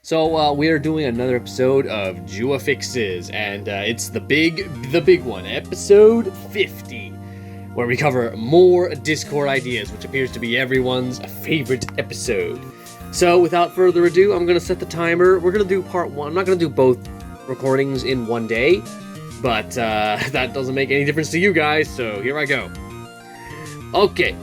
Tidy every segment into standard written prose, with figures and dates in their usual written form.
So we are doing another episode of JWA Fixes, and it's the big one, episode 50, where we cover more Discord ideas, which appears to be everyone's favorite episode. So without further ado, I'm gonna set the timer. We're gonna do part one. I'm not gonna do both recordings in one day, but that doesn't make any difference to you guys. So here I go. Okay.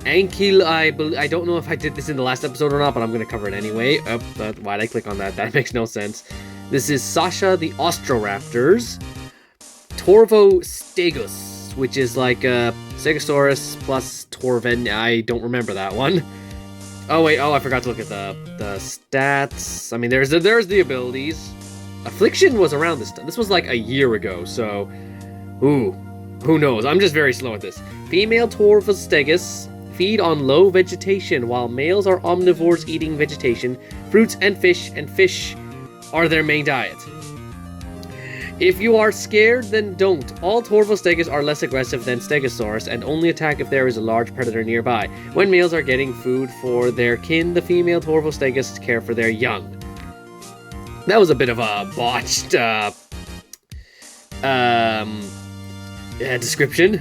Ankil, I don't know if I did this in the last episode or not, but I'm going to cover it anyway. Why'd I click on that? That makes no sense. This is Sasha the Ostroraptors. Torvo Stegus, which is like a Stegosaurus plus Torven. I don't remember that one. Oh wait, I forgot to look at the stats. I mean, there's the abilities. Affliction was around this time. This was like a year ago, so... Ooh, who knows? I'm just very slow at this. Female Torvo Stegus feed on low vegetation, while males are omnivores eating vegetation, fruits, and fish are their main diet. If you are scared, then don't. All Torvostegus are less aggressive than Stegosaurus and only attack if there is a large predator nearby. When males are getting food for their kin, the female Torvostegus care for their young. That was a bit of a botched description.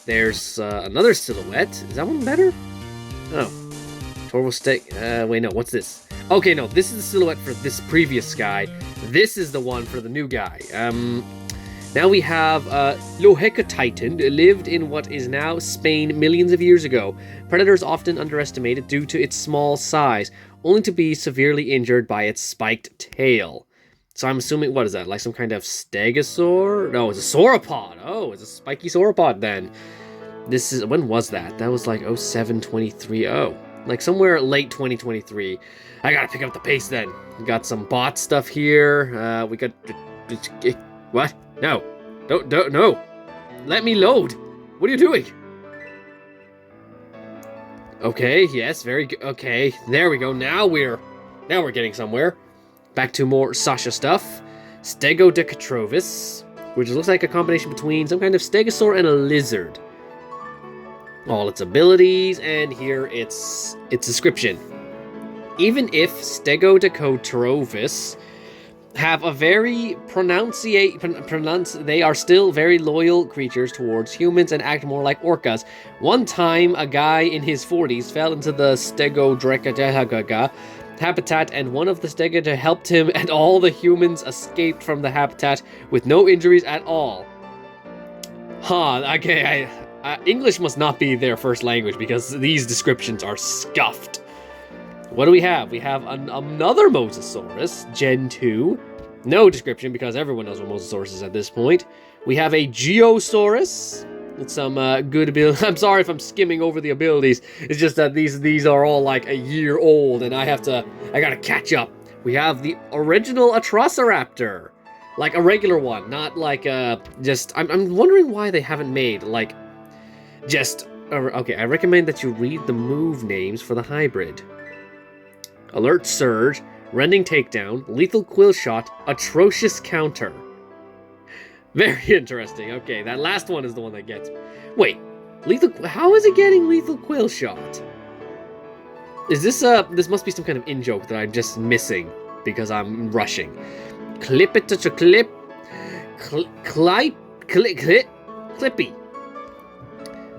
There's another silhouette. Is that one better? Oh. Torvosteg... wait, no. What's this? Okay, no. This is the silhouette for this previous guy. This is the one for the new guy. Now we have Loheca Titan, lived in what is now Spain millions of years ago. Predators often underestimate it due to its small size, only to be severely injured by its spiked tail. So I'm assuming, what is that? Like some kind of stegosaur? No, it's a sauropod. Oh, it's a spiky sauropod then. This is, when was that? That was like 07-23. Oh, like somewhere late 2023. I gotta pick up the pace then. We got some bot stuff here. We got, what? No, don't, no. Let me load. What are you doing? Okay, yes, very good. Okay, there we go. Now we're getting somewhere. Back to more Sasha stuff. Stegodecatrovis, which looks like a combination between some kind of stegosaur and a lizard. All its abilities, and here its description. Even if Stegodecatrovis have a very they are still very loyal creatures towards humans and act more like orcas. One time, a guy in his 40s fell into the Stegodecatrovis habitat, and one of the Stegota helped him, and all the humans escaped from the habitat with no injuries at all. Huh, okay, English must not be their first language, because these descriptions are scuffed. What do we have? We have another Mosasaurus, Gen 2. No description, because everyone knows what Mosasaurus is at this point. We have a Geosaurus with some good abilities. I'm sorry if I'm skimming over the abilities. It's just that these are all like a year old, and I gotta catch up. We have the original Atrociraptor, like a regular one, not like I'm wondering why they haven't made like just. Okay, I recommend that you read the move names for the hybrid. Alert Surge, Rending Takedown, Lethal Quill Shot, Atrocious Counter. Very interesting. Okay, that last one is the one that gets me. Wait, how is it getting Lethal Quill Shot? Is this this must be some kind of in-joke that I'm just missing because I'm rushing. Clip it to clip. Clippy.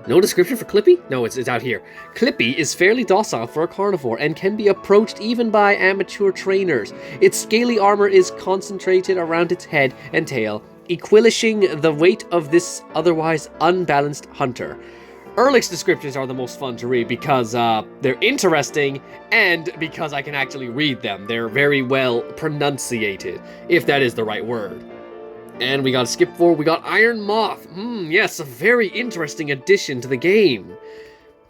No description for Clippy? No, it's out here. Clippy is fairly docile for a carnivore and can be approached even by amateur trainers. Its scaly armor is concentrated around its head and tail, equilishing the weight of this otherwise unbalanced hunter. Ehrlich's descriptions are the most fun to read because they're interesting and because I can actually read them. They're very well pronunciated, if that is the right word. And we got to skip forward. We got Iron Moth. Yes, a very interesting addition to the game.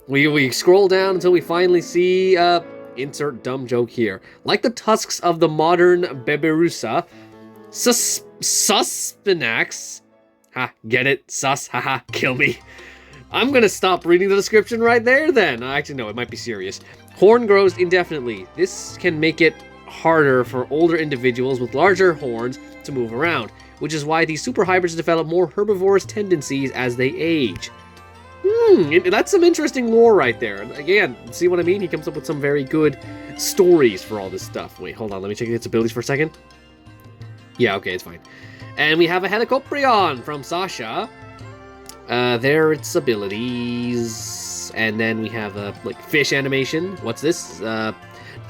We scroll down until we finally see, insert dumb joke here. Like the tusks of the modern Beberusa, Suspinax. Ha, get it? Sus, haha, kill me. I'm gonna stop reading the description right there then. Actually, no, it might be serious. Horn grows indefinitely. This can make it harder for older individuals with larger horns to move around, which is why these super hybrids develop more herbivorous tendencies as they age. That's some interesting lore right there. And again, see what I mean? He comes up with some very good stories for all this stuff. Wait, hold on. Let me check its abilities for a second. Yeah, okay, it's fine. And we have a Helicoprion from Sasha. There are its abilities. And then we have a like fish animation. What's this?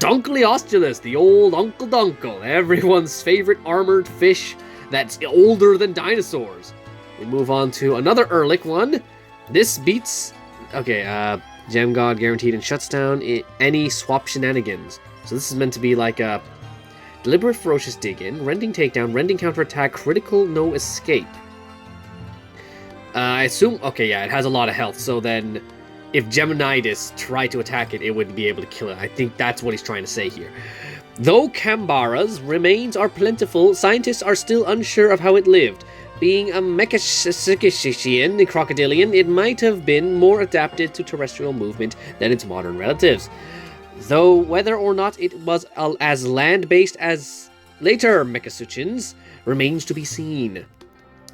Dunkleosteulus, the old Uncle Dunkle, everyone's favorite armored fish that's older than dinosaurs. We move on to another Ehrlich one. This beats... Okay, Gem God guaranteed and shuts down any swap shenanigans. So this is meant to be like a deliberate ferocious dig-in, rending takedown, rending counterattack, critical no escape. I assume... Okay, yeah, it has a lot of health, so then if Geminitis tried to attack it, it wouldn't be able to kill it. I think that's what he's trying to say here. Though Cambara's remains are plentiful, scientists are still unsure of how it lived. Being a Mechasician crocodilian, it might have been more adapted to terrestrial movement than its modern relatives. Though whether or not it was as land-based as later Mechasuchians remains to be seen.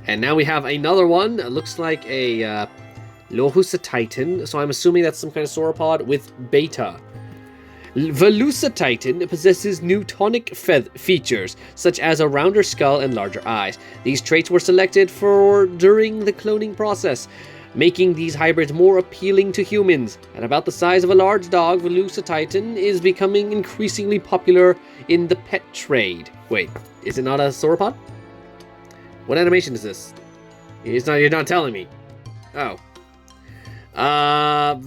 And now we have another one. It looks like a Lohusa Titan, so I'm assuming that's some kind of sauropod with beta. Velusa Titan possesses Newtonic features, such as a rounder skull and larger eyes. These traits were selected for during the cloning process, making these hybrids more appealing to humans. At about the size of a large dog, Velusa Titan is becoming increasingly popular in the pet trade. Wait, is it not a sauropod? What animation is this? You're not telling me. Oh.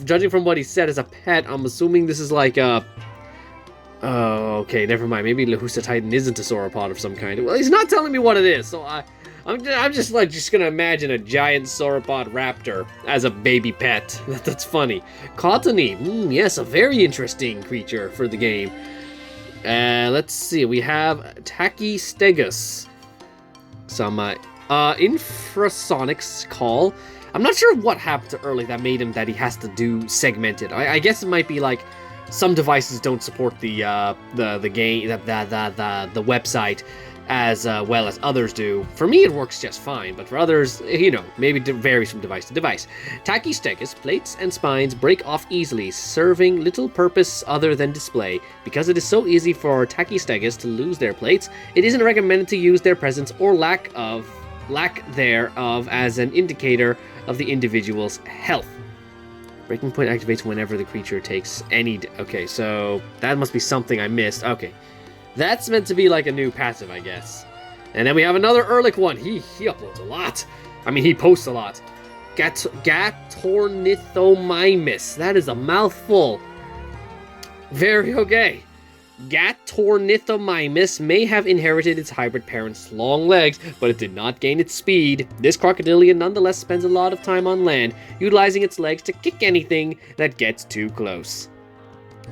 Judging from what he said as a pet, I'm assuming this is like a... Oh, okay, never mind. Maybe Lahusa Titan isn't a sauropod of some kind. Well, he's not telling me what it is, so I'm just gonna imagine a giant sauropod raptor as a baby pet. That's funny. Cottony, yes, a very interesting creature for the game. Let's see, we have Tachystegus. Some infrasonics call. I'm not sure what happened to Ehrlich that made him that he has to do segmented. I guess it might be like some devices don't support the game, the website as well as others do. For me, it works just fine, but for others, you know, maybe it varies from device to device. Tachystegus plates and spines break off easily, serving little purpose other than display. Because it is so easy for Tachystegus to lose their plates, it isn't recommended to use their presence or lack thereof as an indicator of the individual's health. Breaking point activates whenever the creature takes any... Okay, so that must be something I missed. Okay. That's meant to be like a new passive, I guess. And then we have another Ehrlich one. He uploads a lot. I mean, he posts a lot. Gatornithomimus. That is a mouthful. Very okay. Gatornithomimus may have inherited its hybrid parent's long legs, but it did not gain its speed. This crocodilian nonetheless spends a lot of time on land, utilizing its legs to kick anything that gets too close.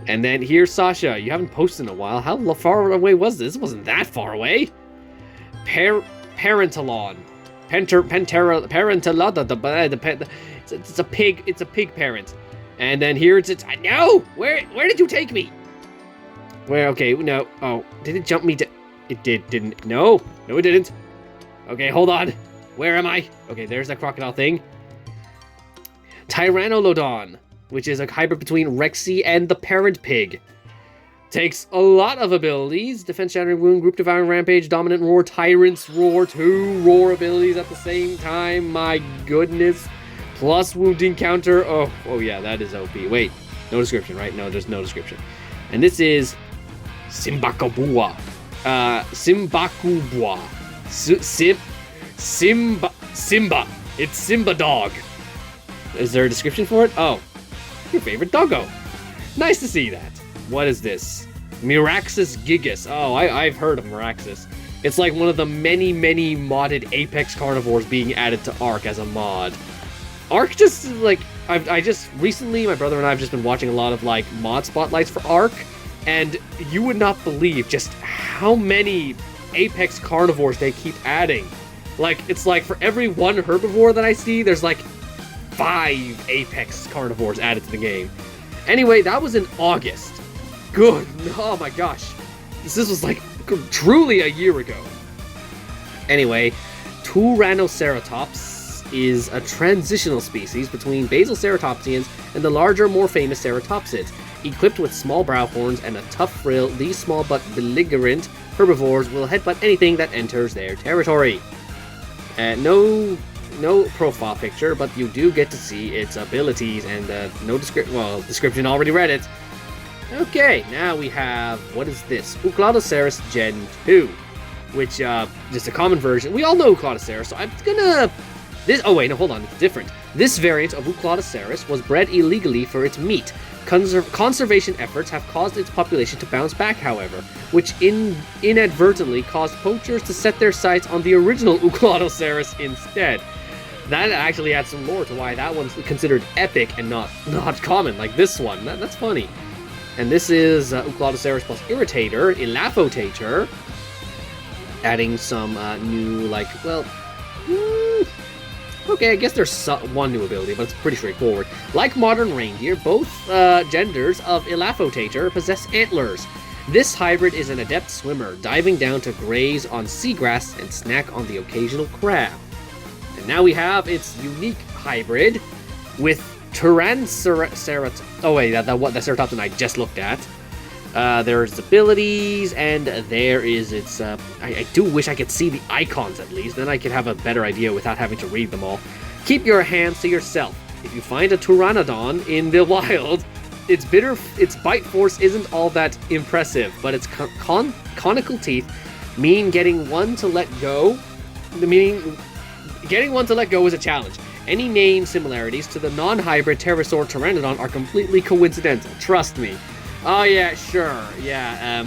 And then here's Sasha. You haven't posted in a while. How far away was this? It wasn't that far away. Parentalon. Parentalon. It's a pig. It's a pig parent. And then here's its... No! Where did you take me? Where? Okay, no. Oh, did it jump me to... It didn't. No, it didn't. Okay, hold on. Where am I? Okay, there's that crocodile thing. Tyrannolodon, which is a hybrid between Rexy and the parent pig. Takes a lot of abilities. Defense, Shattering Wound, Group Devouring Rampage, Dominant Roar, Tyrant's Roar. 2 roar abilities at the same time. My goodness. Plus Wounding Counter. Oh yeah, that is OP. Wait, no description, right? No, there's no description. And this is... Simbakabua. Simbakubwa. Simba. It's Simba Dog. Is there a description for it? Oh. Your favorite doggo. Nice to see that. What is this? Miraxus gigas. Oh, I've heard of Miraxus. It's like one of the many modded Apex carnivores being added to Ark as a mod. Ark just, like, I just recently, my brother and I have just been watching a lot of, like, mod spotlights for Ark, and you would not believe just how many Apex carnivores they keep adding. Like, it's like for every one herbivore that I see, there's like 5 Apex carnivores added to the game. Anyway, that was in August. Good. Oh my gosh. This was like truly a year ago. Anyway, Tyrannoceratops is a transitional species between basal ceratopsians and the larger, more famous ceratopsids. Equipped with small brow horns and a tough frill, these small but belligerent herbivores will headbutt anything that enters their territory. No profile picture, but you do get to see its abilities, and no description, already read it. Okay, now we have, what is this? Uclodoceras Gen 2, which, just a common version. We all know Uclodoceras, so I'm gonna... Oh wait, no, hold on, it's different. This variant of Uclodoceras was bred illegally for its meat. Conservation efforts have caused its population to bounce back, however, which inadvertently caused poachers to set their sights on the original Uclodoceras instead. That actually adds some lore to why that one's considered epic and not common, like this one. That's funny. And this is Uclodoceras plus Irritator, Elapotator, adding some new, like, well... Okay, I guess there's one new ability, but it's pretty straightforward. Like modern reindeer, both genders of Elapotator possess antlers. This hybrid is an adept swimmer, diving down to graze on seagrass and snack on the occasional crab. And now we have its unique hybrid with Tyrannoceratops. Oh wait, the Ceratopsin I just looked at. There's abilities, and there is its... I do wish I could see the icons at least, then I could have a better idea without having to read them all. Keep your hands to yourself. If you find a Pteranodon in the wild, its bite force isn't all that impressive, but its conical teeth mean getting one to let go is a challenge. Any name similarities to the non-hybrid pterosaur Pteranodon are completely coincidental, trust me. Oh yeah, sure, yeah,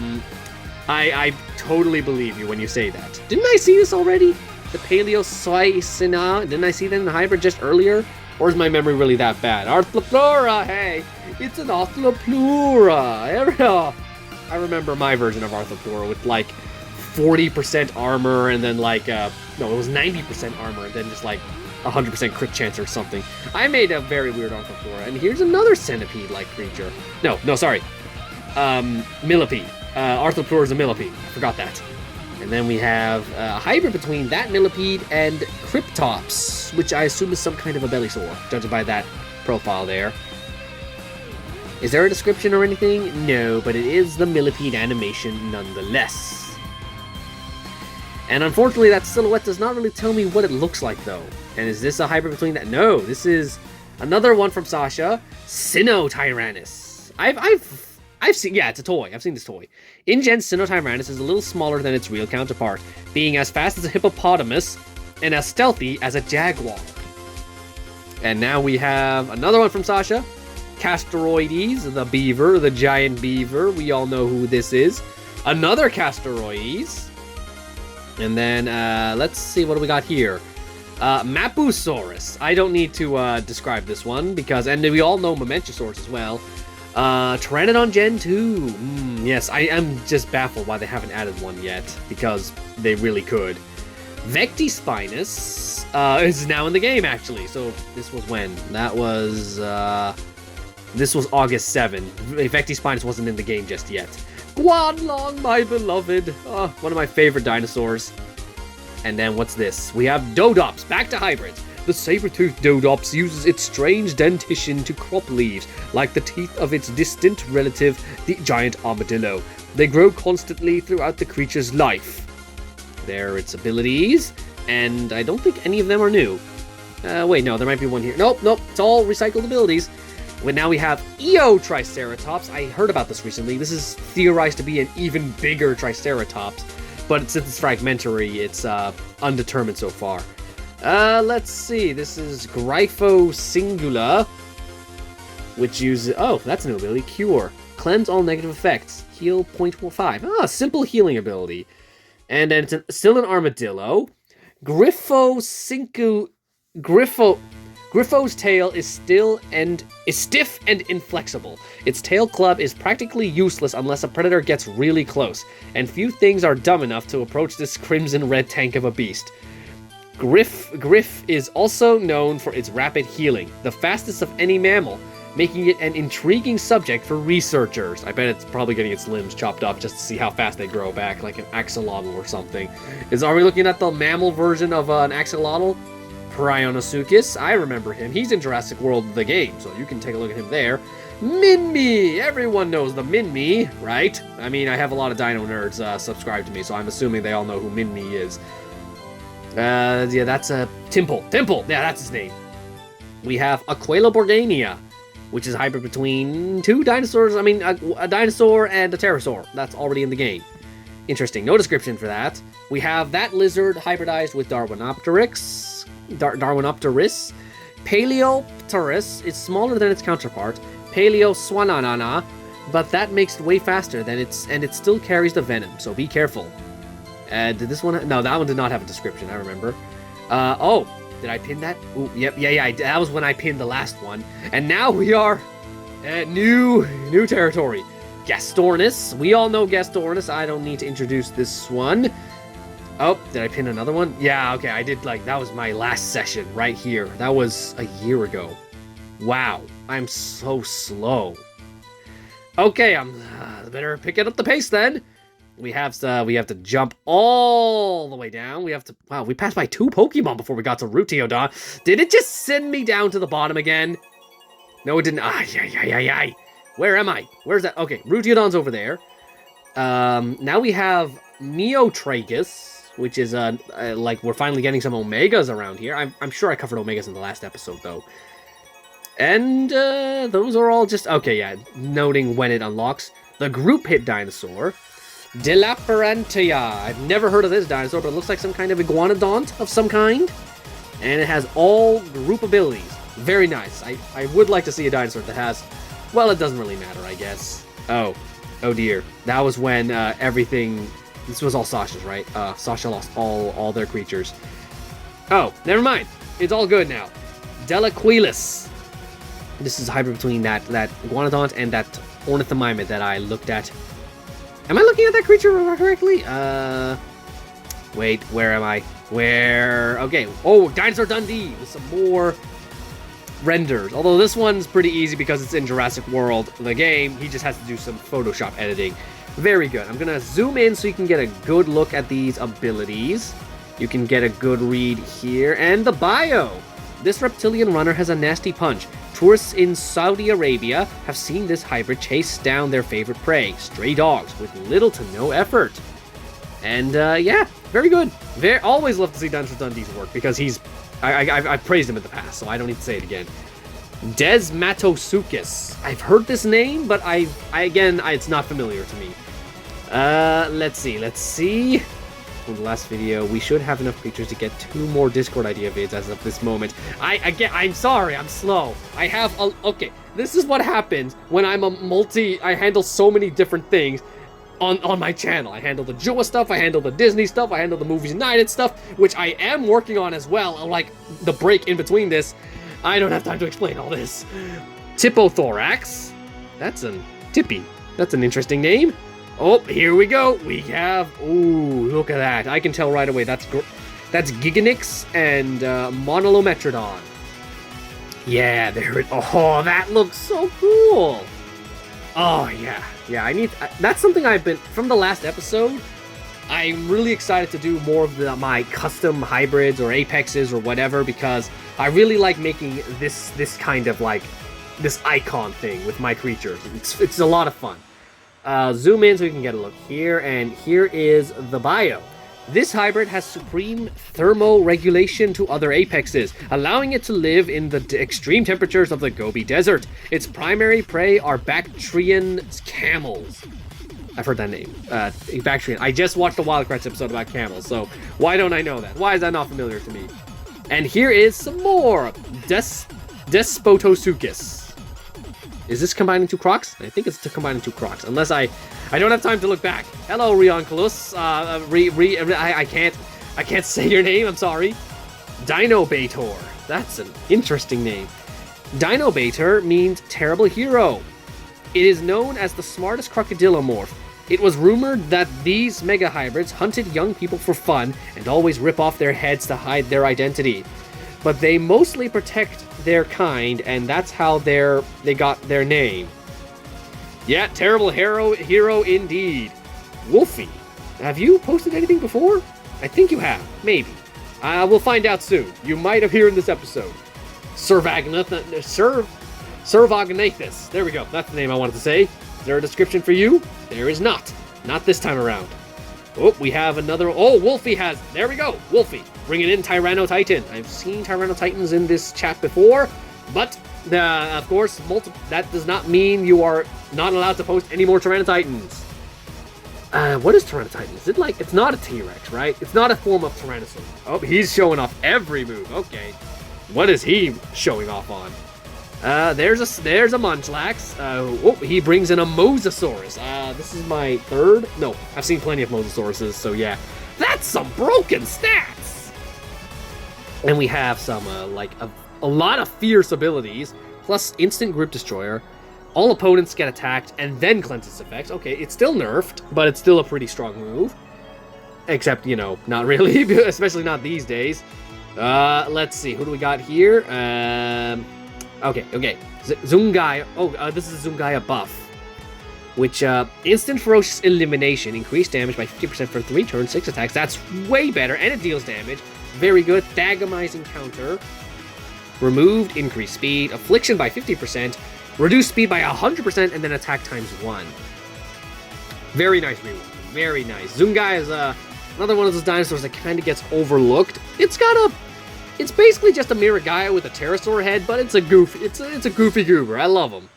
I totally believe you when you say that. Didn't I see this already? The Paleocycina, didn't I see that in the hybrid just earlier? Or is my memory really that bad? Arthropleura, hey! It's an Arthropleura! I remember my version of Arthropleura with like 40% armor and then like, no, it was 90% armor and then just like 100% crit chance or something. I made a very weird Arthropleura, and here's another centipede-like creature. No, sorry. Millipede. Arthropleura is a millipede. I forgot that. And then we have a hybrid between that millipede and Cryptops, which I assume is some kind of a bellysaur, judging by that profile there. Is there a description or anything? No, but it is the millipede animation nonetheless. And unfortunately, that silhouette does not really tell me what it looks like, though. And is this a hybrid between that? No, this is another one from Sasha, Sinotyrannus. I've seen, yeah, it's a toy. I've seen this toy. InGen Sinotyrannus is a little smaller than its real counterpart, being as fast as a hippopotamus and as stealthy as a jaguar. And now we have another one from Sasha, Castoroides, the beaver, the giant beaver. We all know who this is. Another Castoroides. And then, let's see, what do we got here? Mapusaurus. I don't need to describe this one, because, and we all know Momentosaurus as well. Pteranodon Gen 2. Yes, I am just baffled why they haven't added one yet, because they really could. Vectispinus is now in the game, actually. So this was when? That was, this was August 7. Vectispinus wasn't in the game just yet. Guanlong, my beloved. One of my favorite dinosaurs. And then what's this? We have Dodops, back to hybrids. The saber-toothed Dodops uses its strange dentition to crop leaves, like the teeth of its distant relative, the giant armadillo. They grow constantly throughout the creature's life. There are its abilities, and I don't think any of them are new. Wait, no, there might be one here. Nope, it's all recycled abilities. Well, now we have Eotriceratops. I heard about this recently. This is theorized to be an even bigger Triceratops, but since it's fragmentary, it's undetermined so far. Let's see. This is Grypho Singula, which uses... Oh, that's a new ability. Cure. Cleanse all negative effects. Heal 0.5. Simple healing ability. And then it's still an armadillo. Grypho's tail is stiff and inflexible. Its tail club is practically useless unless a predator gets really close, and few things are dumb enough to approach this crimson red tank of a beast. Gryph is also known for its rapid healing, the fastest of any mammal, making it an intriguing subject for researchers. I bet it's probably getting its limbs chopped off just to see how fast they grow back, like an axolotl or something. Are we looking at the mammal version of an axolotl? Prionosuchus, I remember him. He's in Jurassic World, the game, so you can take a look at him there. Minmi! Everyone knows the Minmi, right? I mean, I have a lot of dino nerds subscribed to me, so I'm assuming they all know who Minmi is. Yeah, that's a Timple. Timple! Yeah, that's his name. We have Aqualoborgania, which is a hybrid between two dinosaurs. I mean, a dinosaur and a pterosaur. That's already in the game. Interesting. No description for that. We have that lizard hybridized with Darwinopteryx. Darwinopterus. Paleopterus is smaller than its counterpart, Paleoswananana, but that makes it way faster than it still carries the venom, so be careful. Did this one? No, that one did not have a description, I remember. Oh, did I pin that? Ooh, yep, yeah, that was when I pinned the last one. And now we are at new territory. Gastornis. We all know Gastornis. I don't need to introduce this one. Oh, did I pin another one? Yeah, okay, I did, that was my last session right here. That was a year ago. Wow, I'm so slow. Okay, I'm better picking up the pace then. We have to jump all the way down. Wow, we passed by 2 Pokemon before we got to Rutiodon. Did it just send me down to the bottom again? No, it didn't. Ay. Where am I? Where's that? Okay, Rutiodon's over there. Now we have Neotragus, which is, we're finally getting some Omegas around here. I'm sure I covered Omegas in the last episode, though. And, those are all just, okay, yeah, noting when it unlocks. The group hit dinosaur, Delaparantia. I've never heard of this dinosaur, but it looks like some kind of iguanodont of some kind. And it has all group abilities. Very nice. I would like to see a dinosaur that has, well, it doesn't really matter, I guess. Oh dear. That was when, everything, this was all Sasha's, right? Sasha lost all their creatures. Oh, never mind. It's all good now. Delaquilus. This is a hybrid between that iguanodont and that ornithomimid that I looked at. Am I looking at that creature correctly? Wait, where am I? Okay. Oh, Dinosaur Dundee with some more renders. Although this one's pretty easy because it's in Jurassic World, the game. He just has to do some Photoshop editing. Very good. I'm gonna zoom in so you can get a good look at these abilities. You can get a good read here. And the bio. This reptilian runner has a nasty punch. Tourists in Saudi Arabia have seen this hybrid chase down their favorite prey, stray dogs, with little to no effort. And, yeah, very good. Always love to see Dinosaur Dundee's work, because I've praised him in the past, so I don't need to say it again. Desmatosukis. I've heard this name, but it's not familiar to me. Let's see. From the last video, we should have enough creatures to get 2 more Discord idea vids as of this moment. I'm sorry, I'm slow. Okay, this is what happens when I'm I handle so many different things on my channel. I handle the JWA stuff, I handle the Disney stuff, I handle the Movies United stuff, which I am working on as well, like the break in between this. I don't have time to explain all this. Tippothorax. That's an interesting name. Oh, here we go. We have, ooh, look at that. I can tell right away. That's Giganix and Monolometrodon. Yeah, oh, that looks so cool. Oh, yeah. Yeah, that's something from the last episode, I'm really excited to do more of my custom hybrids or apexes or whatever, because I really like making this kind of, this icon thing with my creatures. It's a lot of fun. Zoom in so you can get a look here, and here is the bio. This hybrid has supreme thermoregulation to other apexes, allowing it to live in the extreme temperatures of the Gobi Desert. Its primary prey are Bactrian camels. I've heard that name. Bactrian. I just watched the Wildcrats episode about camels, so why don't I know that? Why is that not familiar to me? And here is some more. Despotosukis. Is this combining 2 crocs? I think it's combining 2 crocs, unless I don't have time to look back. Hello, Rionculus. I can't say your name, I'm sorry. Dinobator. That's an interesting name. Dinobator means terrible hero. It is known as the smartest crocodilomorph. It was rumored that these mega hybrids hunted young people for fun and always rip off their heads to hide their identity. But they mostly protect their kind, and that's how they got their name. Yeah, terrible hero indeed. Wolfie, have you posted anything before? I think you have, maybe. We'll find out soon. You might appear in this episode. Cervognathus. There we go. That's the name I wanted to say. Is there a description for you? There is not. Not this time around. Oh, we have another... Oh, Wolfie has... There we go. Wolfie. Bringing in Tyranno Titan. I've seen Tyranno Titans in this chat before, but, of course, that does not mean you are not allowed to post any more Tyranno Titans. What is Tyranno Titan? Is it like... It's not a T-Rex, right? It's not a form of Tyrannosaur. Oh, he's showing off every move. Okay. What is he showing off on? There's a Munchlax. Oh, he brings in a Mosasaurus. This is my third? No, I've seen plenty of Mosasauruses, so yeah. That's some broken stats! And we have some, a lot of fierce abilities, plus instant group destroyer. All opponents get attacked, and then cleanse its effects. Okay, it's still nerfed, but it's still a pretty strong move. Except, you know, not really, especially not these days. Let's see, who do we got here? Okay. Zungaya. This is a Zungaya buff. Which, instant ferocious elimination. Increased damage by 50% for 3 turns, 6 attacks. That's way better, and it deals damage. Very good. Thagamizing counter. Removed, increased speed. Affliction by 50%. Reduced speed by 100%, and then attack times 1. Very nice reward. Very nice. Zungaya is, another one of those dinosaurs that kind of gets overlooked. It's basically just a Miragaya with a pterosaur head, but it's a goofy goober. I love him.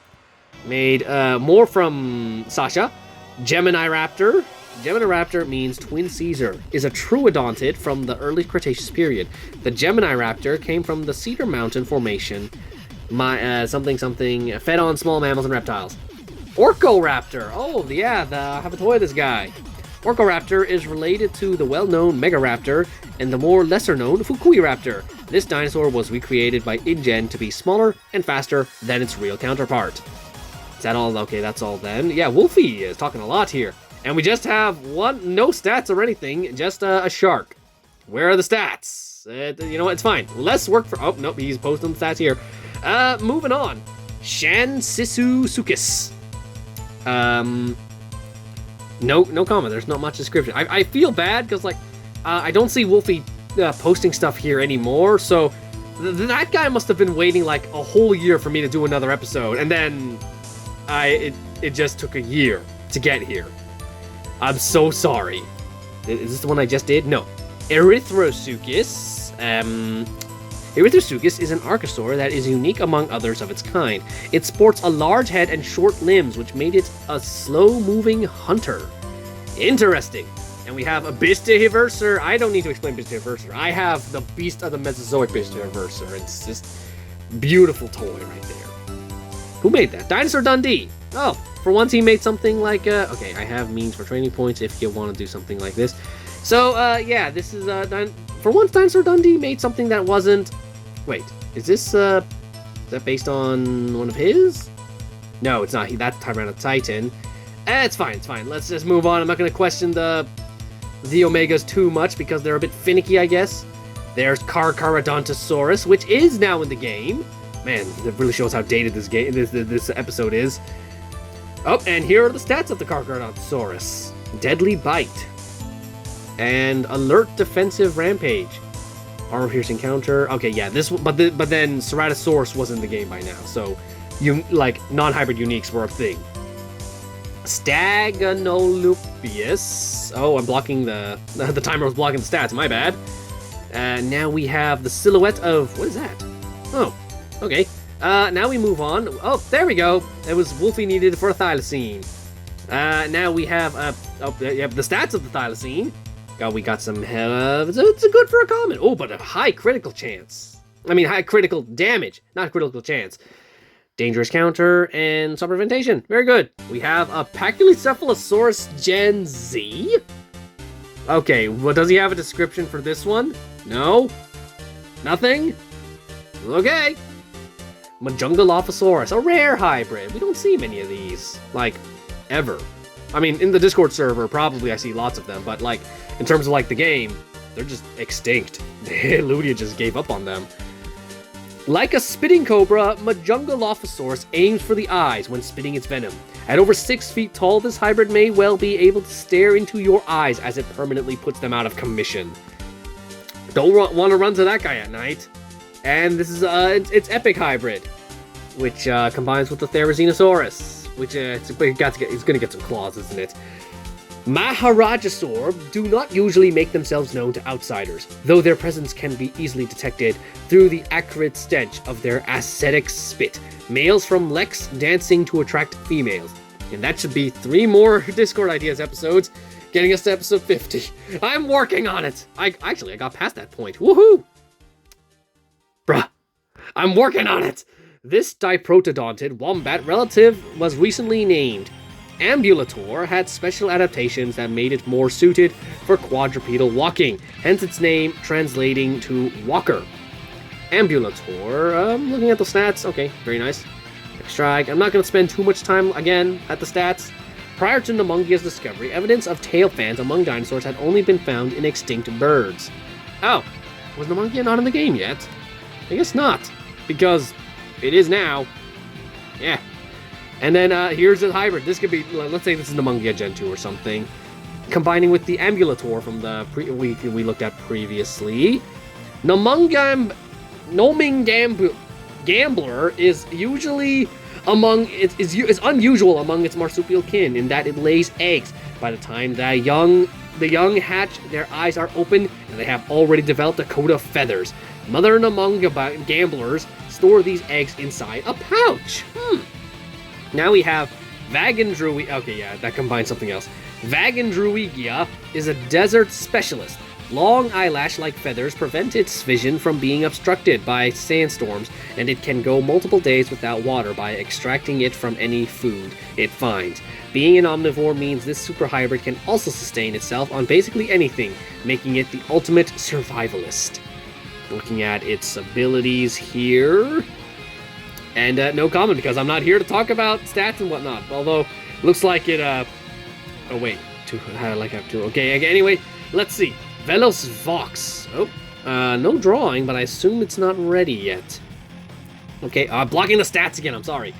Made more from Sasha. Gemini Raptor. Gemini Raptor means Twin Caesar. Is a troodontid from the early Cretaceous period. The Gemini Raptor came from the Cedar Mountain Formation. Something fed on small mammals and reptiles. Orcoraptor. Oh yeah, I have a toy of this guy. Orcoraptor is related to the well-known Megaraptor and the more lesser-known Fukuiraptor. This dinosaur was recreated by InGen to be smaller and faster than its real counterpart. Is that all? Okay, that's all then. Yeah, Wolfie is talking a lot here. And we just have no stats or anything, just a shark. Where are the stats? You know what, it's fine. Less work for... Oh, nope, he's posting stats here. Moving on. Shansisususukis. No comment. There's not much description. I feel bad because, I don't see Wolfie posting stuff here anymore, so that guy must have been waiting, a whole year for me to do another episode, and then it just took a year to get here. I'm so sorry. Is this the one I just did? No. Erythrosuchus. Erythrosuchus is an archosaur that is unique among others of its kind. It sports a large head and short limbs, which made it a slow-moving hunter. Interesting. And we have a Bistihiversor. I don't need to explain Bistihiversor. I have the Beast of the Mesozoic Bistihiversor. It's just beautiful toy right there. Who made that? Dinosaur Dundee. Oh, for once he made something like, okay, I have means for training points if you want to do something like this. So, yeah, this is, for once Dinosaur Dundee made something that wasn't... Wait, is this, is that based on one of his? No, it's not. That's Tyranno Titan. It's fine. Let's just move on. I'm not going to question the Omegas too much because they're a bit finicky, I guess. There's Carcharodontosaurus, which is now in the game. Man, that really shows how dated this episode is. Oh, and here are the stats of the Carcharodontosaurus. Deadly Bite. And Alert Defensive Rampage. Armor Piercing Counter. Okay, yeah, but then Ceratosaurus was in the game by now, so non-hybrid uniques were a thing. Staganolupius. Oh, I'm blocking the timer was blocking the stats, my bad. Now we have the silhouette of... What is that? Oh, okay. Now we move on. Oh, there we go. It was Wolfie needed for a thylacine. Now we have the stats of the thylacine. We got some... it's a good for a common. Oh, but a high critical chance. I mean, high critical damage, not critical chance. Dangerous counter and supplementation. Very good. We have a Pachycephalosaurus Gen Z. Okay, well, does he have a description for this one? No? Nothing? Okay. Majungalophosaurus, a rare hybrid. We don't see many of these, ever. I mean, in the Discord server, probably I see lots of them, but, in terms of, the game, they're just extinct. Ludia just gave up on them. Like a spitting cobra, Majungalophosaurus aims for the eyes when spitting its venom. At over 6 feet tall, this hybrid may well be able to stare into your eyes as it permanently puts them out of commission. Don't want to run to that guy at night. And this is, it's epic hybrid. which combines with the Therizinosaurus, which it's gonna get some claws, isn't it? Maharajasaur do not usually make themselves known to outsiders, though their presence can be easily detected through the acrid stench of their ascetic spit. Males from Lex dancing to attract females. And that should be 3 more Discord Ideas episodes, getting us to episode 50. I'm working on it! I got past that point. Woohoo! Bruh. I'm working on it! This diprotodontid wombat relative was recently named. Ambulator had special adaptations that made it more suited for quadrupedal walking, hence its name translating to walker. Ambulator, looking at the stats, okay, very nice. Strike. I'm not going to spend too much time, again, at the stats. Prior to Namungia's discovery, evidence of tail fans among dinosaurs had only been found in extinct birds. Oh, was Namungia not in the game yet? I guess not, because it is now. Yeah. And then here's the hybrid. This could be, let's say this is Namungia Gen 2 or something. Combining with the Ambulator from the we looked at previously. Noming Gambler is usually is unusual among its marsupial kin in that it lays eggs. By the time the young hatch, their eyes are open and they have already developed a coat of feathers. Mother Namunga gamblers store these eggs inside a pouch. Now we have Vagandruigia. Okay, yeah, that combines something else. Vagandruigia is a desert specialist. Long eyelash-like feathers prevent its vision from being obstructed by sandstorms, and it can go multiple days without water by extracting it from any food it finds. Being an omnivore means this super hybrid can also sustain itself on basically anything, making it the ultimate survivalist. Looking at its abilities here... And no comment, because I'm not here to talk about stats and whatnot. Although, looks like it, oh wait, okay, anyway, let's see. Velos Vox. Oh, no drawing, but I assume it's not ready yet. Okay, blocking the stats again, I'm sorry.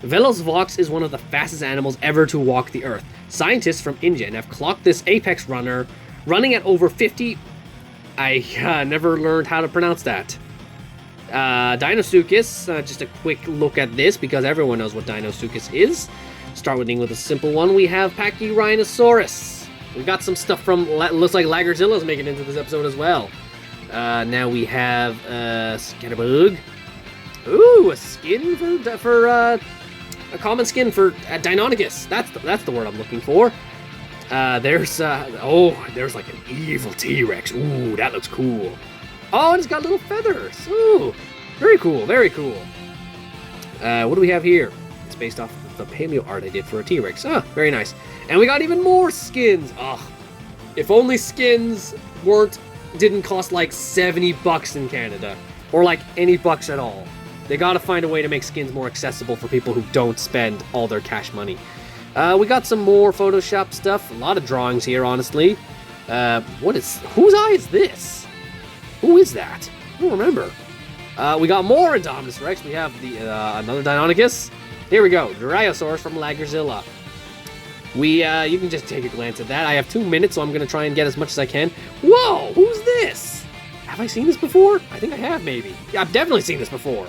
Velos Vox is one of the fastest animals ever to walk the earth. Scientists from InGen have clocked this apex runner running at over 50... I never learned how to pronounce that. Deinosuchus, just a quick look at this because everyone knows what Deinosuchus is. Starting with a simple one, we have Pachyrhinosaurus. We got some stuff from, looks like Lagarzilla's making it into this episode as well. Now we have, Scatterbug. Ooh, a skin for a common skin for Deinonychus. That's the word I'm looking for. There's like an evil T-Rex. Ooh, that looks cool. Oh, and it's got little feathers. Ooh, very cool, very cool. What do we have here? It's based off of the paleo art I did for a T-Rex. Ah, very nice. And we got even more skins. Oh, if only skins didn't cost like $70 in Canada, or like any bucks at all. They gotta find a way to make skins more accessible for people who don't spend all their cash money. We got some more Photoshop stuff. A lot of drawings here, honestly. Whose eye is this? Who is that? I don't remember. We got more Indominus Rex. We have the another Deinonychus. Here we go. Dryosaurus from Lagerzilla. You can just take a glance at that. I have 2 minutes, so I'm going to try and get as much as I can. Whoa! Who's this? Have I seen this before? I think I have, maybe. Yeah, I've definitely seen this before.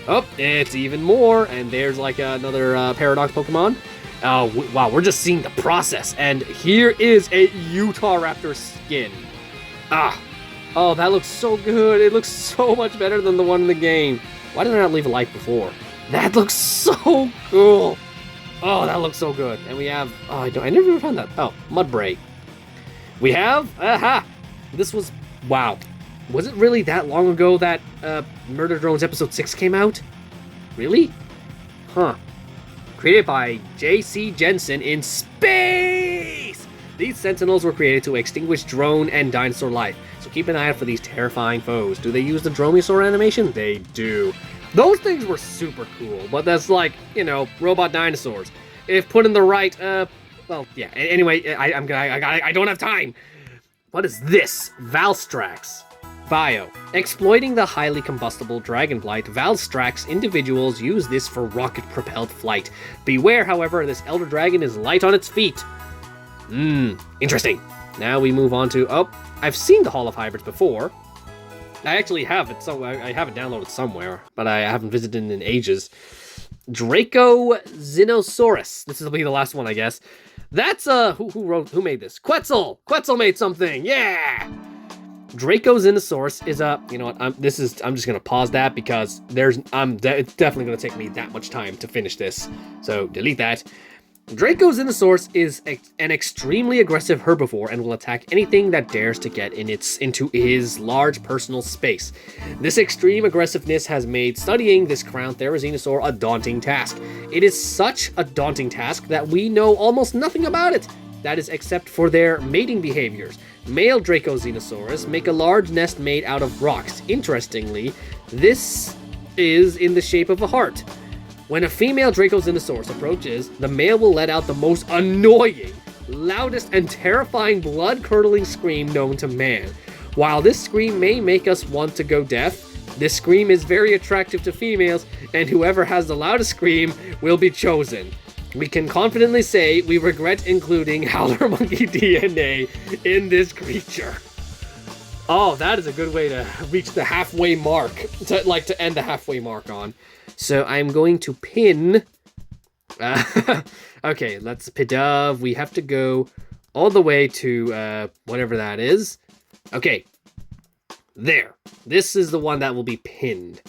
Oh, it's even more. And there's like another Paradox Pokemon. Oh, wow, we're just seeing the process. And here is a Utah Raptor skin. Oh, that looks so good. It looks so much better than the one in the game. Why did I not leave a like before? That looks so cool. Oh, that looks so good. And we have... Oh, I never even found that. Oh, Mudbray. We have... This was... Wow. Was it really that long ago that Murder Drones Episode 6 came out? Really? Huh. Created by J.C. Jensen in space! These Sentinels were created to extinguish drone and dinosaur life, so keep an eye out for these terrifying foes. Do they use the Dromaeosaur animation? They do. Those things were super cool, but that's like, robot dinosaurs. If put in the right, well, yeah. Anyway, I don't have time. What is this? Valstrax. Bio. Exploiting the highly combustible dragonblight, Valstrax individuals use this for rocket-propelled flight. Beware, however, this elder dragon is light on its feet. Interesting. Now we move on to... Oh, I've seen the Hall of Hybrids before. I actually have it, so I have it downloaded somewhere, but I haven't visited in ages. Dracoxinosaurus. This will be the last one, I guess. That's who made this? Quetzal. Quetzal made something. Yeah. Dracoxinosaurus is a, you know what? I'm just gonna pause that because it's definitely gonna take me that much time to finish this. So delete that. Dracoxinosaurus is an extremely aggressive herbivore and will attack anything that dares to get into his large personal space. This extreme aggressiveness has made studying this crowned therizinosaur a daunting task. It is such a daunting task that we know almost nothing about it. That is except for their mating behaviors. Male Dracoxinosaurus make a large nest made out of rocks. Interestingly, this is in the shape of a heart. When a female Dracoxinosaurus approaches, the male will let out the most annoying, loudest, and terrifying blood-curdling scream known to man. While this scream may make us want to go deaf, this scream is very attractive to females, and whoever has the loudest scream will be chosen. We can confidently say we regret including howler monkey DNA in this creature. Oh, that is a good way to reach the halfway mark, to end the halfway mark on. So I'm going to pin. Okay, let's pidove. We have to go all the way to whatever that is. Okay, there. This is the one that will be pinned.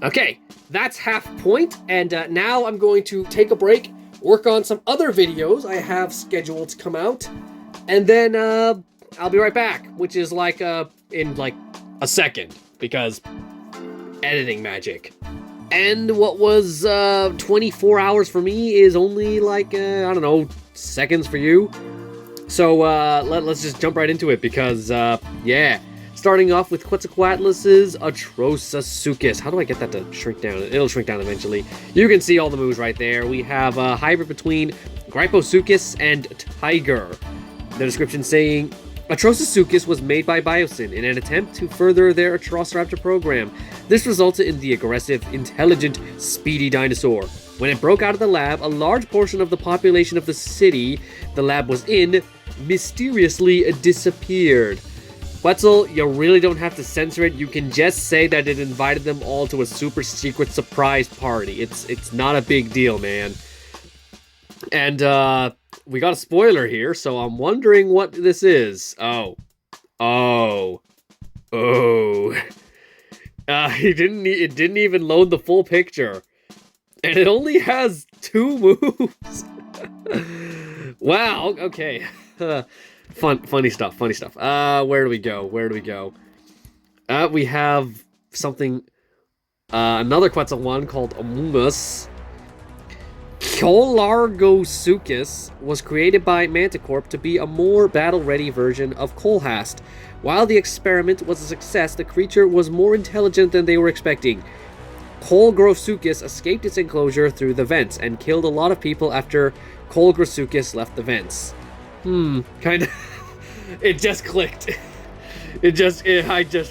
Okay, that's half point, and now I'm going to take a break, work on some other videos I have scheduled to come out, and then I'll be right back, which is like in like a second, because editing magic. And what was 24 hours for me is only like, I don't know, seconds for you. So let's just jump right into it because, yeah. Starting off with Quetzalcoatlus' Atrocasuchus. How do I get that to shrink down? It'll shrink down eventually. You can see all the moves right there. We have a hybrid between Gryposuchus and Tiger. The description saying, Atrocasuchus was made by Biosyn in an attempt to further their Atrociraptor program. This resulted in the aggressive, intelligent, speedy dinosaur. When it broke out of the lab, a large portion of the population of the city the lab was in mysteriously disappeared. Quetzal, you really don't have to censor it. You can just say that it invited them all to a super secret surprise party. It's not a big deal, man. And we got a spoiler here, so I'm wondering what this is. Oh. It didn't even load the full picture. And it only has 2 moves. Wow, okay. Funny stuff. Where do we go? We have something, another Quetzal one called Amumus. Colargosuchus was created by Manticorp to be a more battle-ready version of Colhast. While the experiment was a success, the creature was more intelligent than they were expecting. Colgrosuchus escaped its enclosure through the vents and killed a lot of people after Colgrosuchus left the vents. Kind of. It just clicked. I just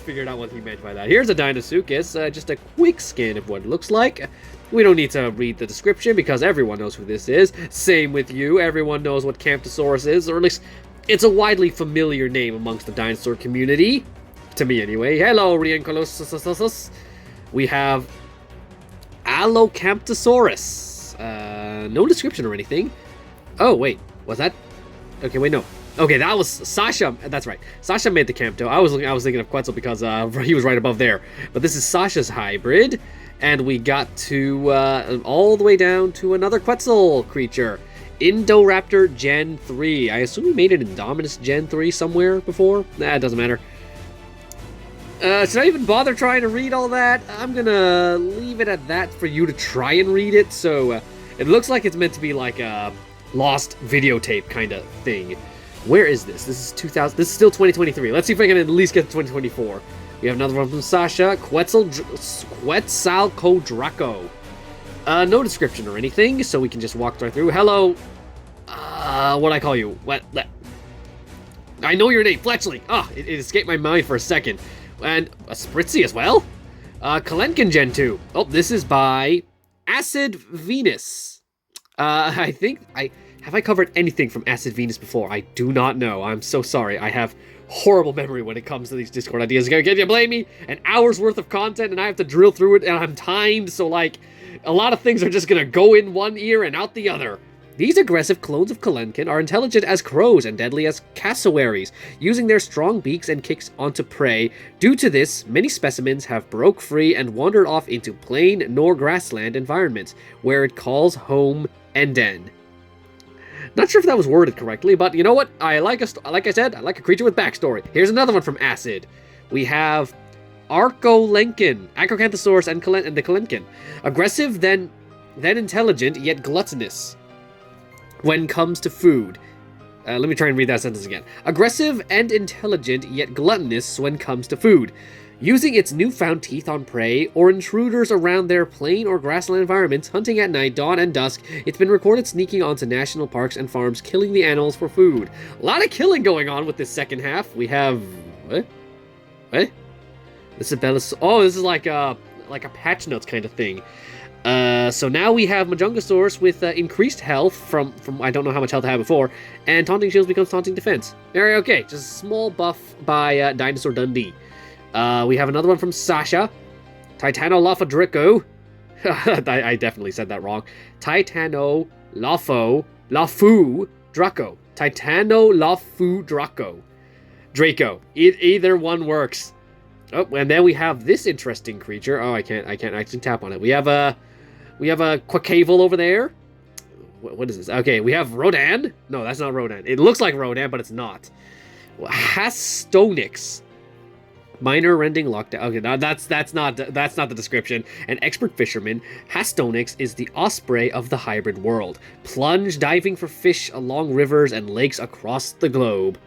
figured out what he meant by that. Here's a Deinosuchus, just a quick scan of what it looks like. We don't need to read the description because everyone knows who this is. Same with you, everyone knows what Camptosaurus is, or at least it's a widely familiar name amongst the dinosaur community. To me, anyway. Hello, Rheincolossus. We have Allocamptosaurus. No description or anything. Oh, wait. Was that? Okay, wait, no. Okay, that was Sasha. That's right. Sasha made the Campto. I was thinking of Quetzal because he was right above there. But this is Sasha's hybrid. And we got to all the way down to another Quetzal creature. Indoraptor Gen 3. I assume we made it Indominus Gen 3 somewhere before. Nah, it doesn't matter. Should I even bother trying to read all that? I'm gonna leave it at that for you to try and read it. So it looks like it's meant to be like a lost videotape kind of thing. Where is this? This is 2000. This is still 2023. Let's see if I can at least get to 2024. We have another one from Sasha. Quetzalcodraco. No description or anything, so we can just walk right through. Hello. What I call you? What? I know your name, Fletchling. It escaped my mind for a second. And a Spritzy as well. Kalenkin Gen 2. Oh, this is by Acid Venus. I think have I covered anything from Acid Venus before? I do not know. I'm so sorry. I have horrible memory when it comes to these Discord ideas. Can you blame me? An hour's worth of content and I have to drill through it and I'm timed, so like, a lot of things are just gonna go in one ear and out the other. These aggressive clones of Kalenkin are intelligent as crows and deadly as cassowaries, using their strong beaks and kicks onto prey. Due to this, many specimens have broke free and wandered off into plain nor grassland environments, where it calls home and den. Not sure if that was worded correctly, but you know what? Like I said, I like a creature with backstory. Here's another one from Acid. We have Archolenkin, Acrocanthosaurus, and the Kalenkin. Aggressive, then intelligent, yet gluttonous when comes to food. Let me try and read that sentence again. Aggressive and intelligent, yet gluttonous when comes to food. Using its newfound teeth on prey or intruders around their plain or grassland environments, hunting at night, dawn, and dusk, it's been recorded sneaking onto national parks and farms, killing the animals for food. A lot of killing going on with this second half. We have... What? This is this is like a patch notes kind of thing. So now we have Majungasaurus with increased health from I don't know how much health I had before, and Taunting Shields becomes Taunting Defense. Very okay, just a small buff by Dinosaur Dundee. We have another one from Sasha, Titanolophadrico. I definitely said that wrong. Titanolophu Draco. Titanolophu Draco. Either one works. Oh, and then we have this interesting creature. Oh, I can't actually tap on it. We have a Quacaval over there. What is this? Okay, we have Rodan. No, that's not Rodan. It looks like Rodan, but it's not. Hastonix. Minor rending lockdown. Okay, now that's not the description. An expert fisherman, Hastonix is the osprey of the hybrid world. Plunge diving for fish along rivers and lakes across the globe.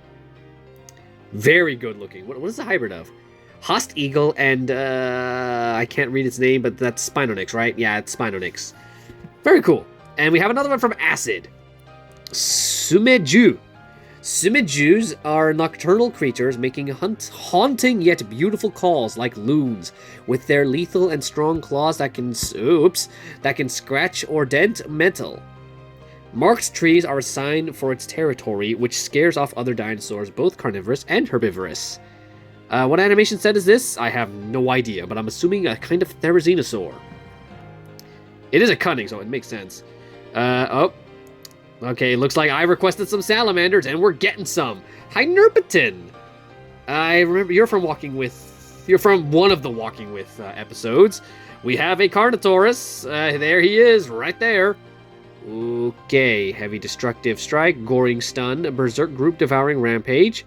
Very good looking. What is the hybrid of? Host Eagle and, I can't read its name, but that's Spinonix, right? Yeah, it's Spinonix. Very cool. And we have another one from Acid. Sumeju. Sumejus are nocturnal creatures making haunting yet beautiful calls like loons, with their lethal and strong claws that can scratch or dent metal. Marked trees are a sign for its territory, which scares off other dinosaurs, both carnivorous and herbivorous. What animation set is this? I have no idea, but I'm assuming a kind of Therizinosaur. It is a cunning, so it makes sense. Okay, looks like I requested some salamanders, and we're getting some. Hi, Nerpiton! I remember you're from one of the Walking With episodes. We have a Carnotaurus. There he is, right there. Okay, Heavy Destructive Strike, Goring Stun, Berserk Group Devouring Rampage,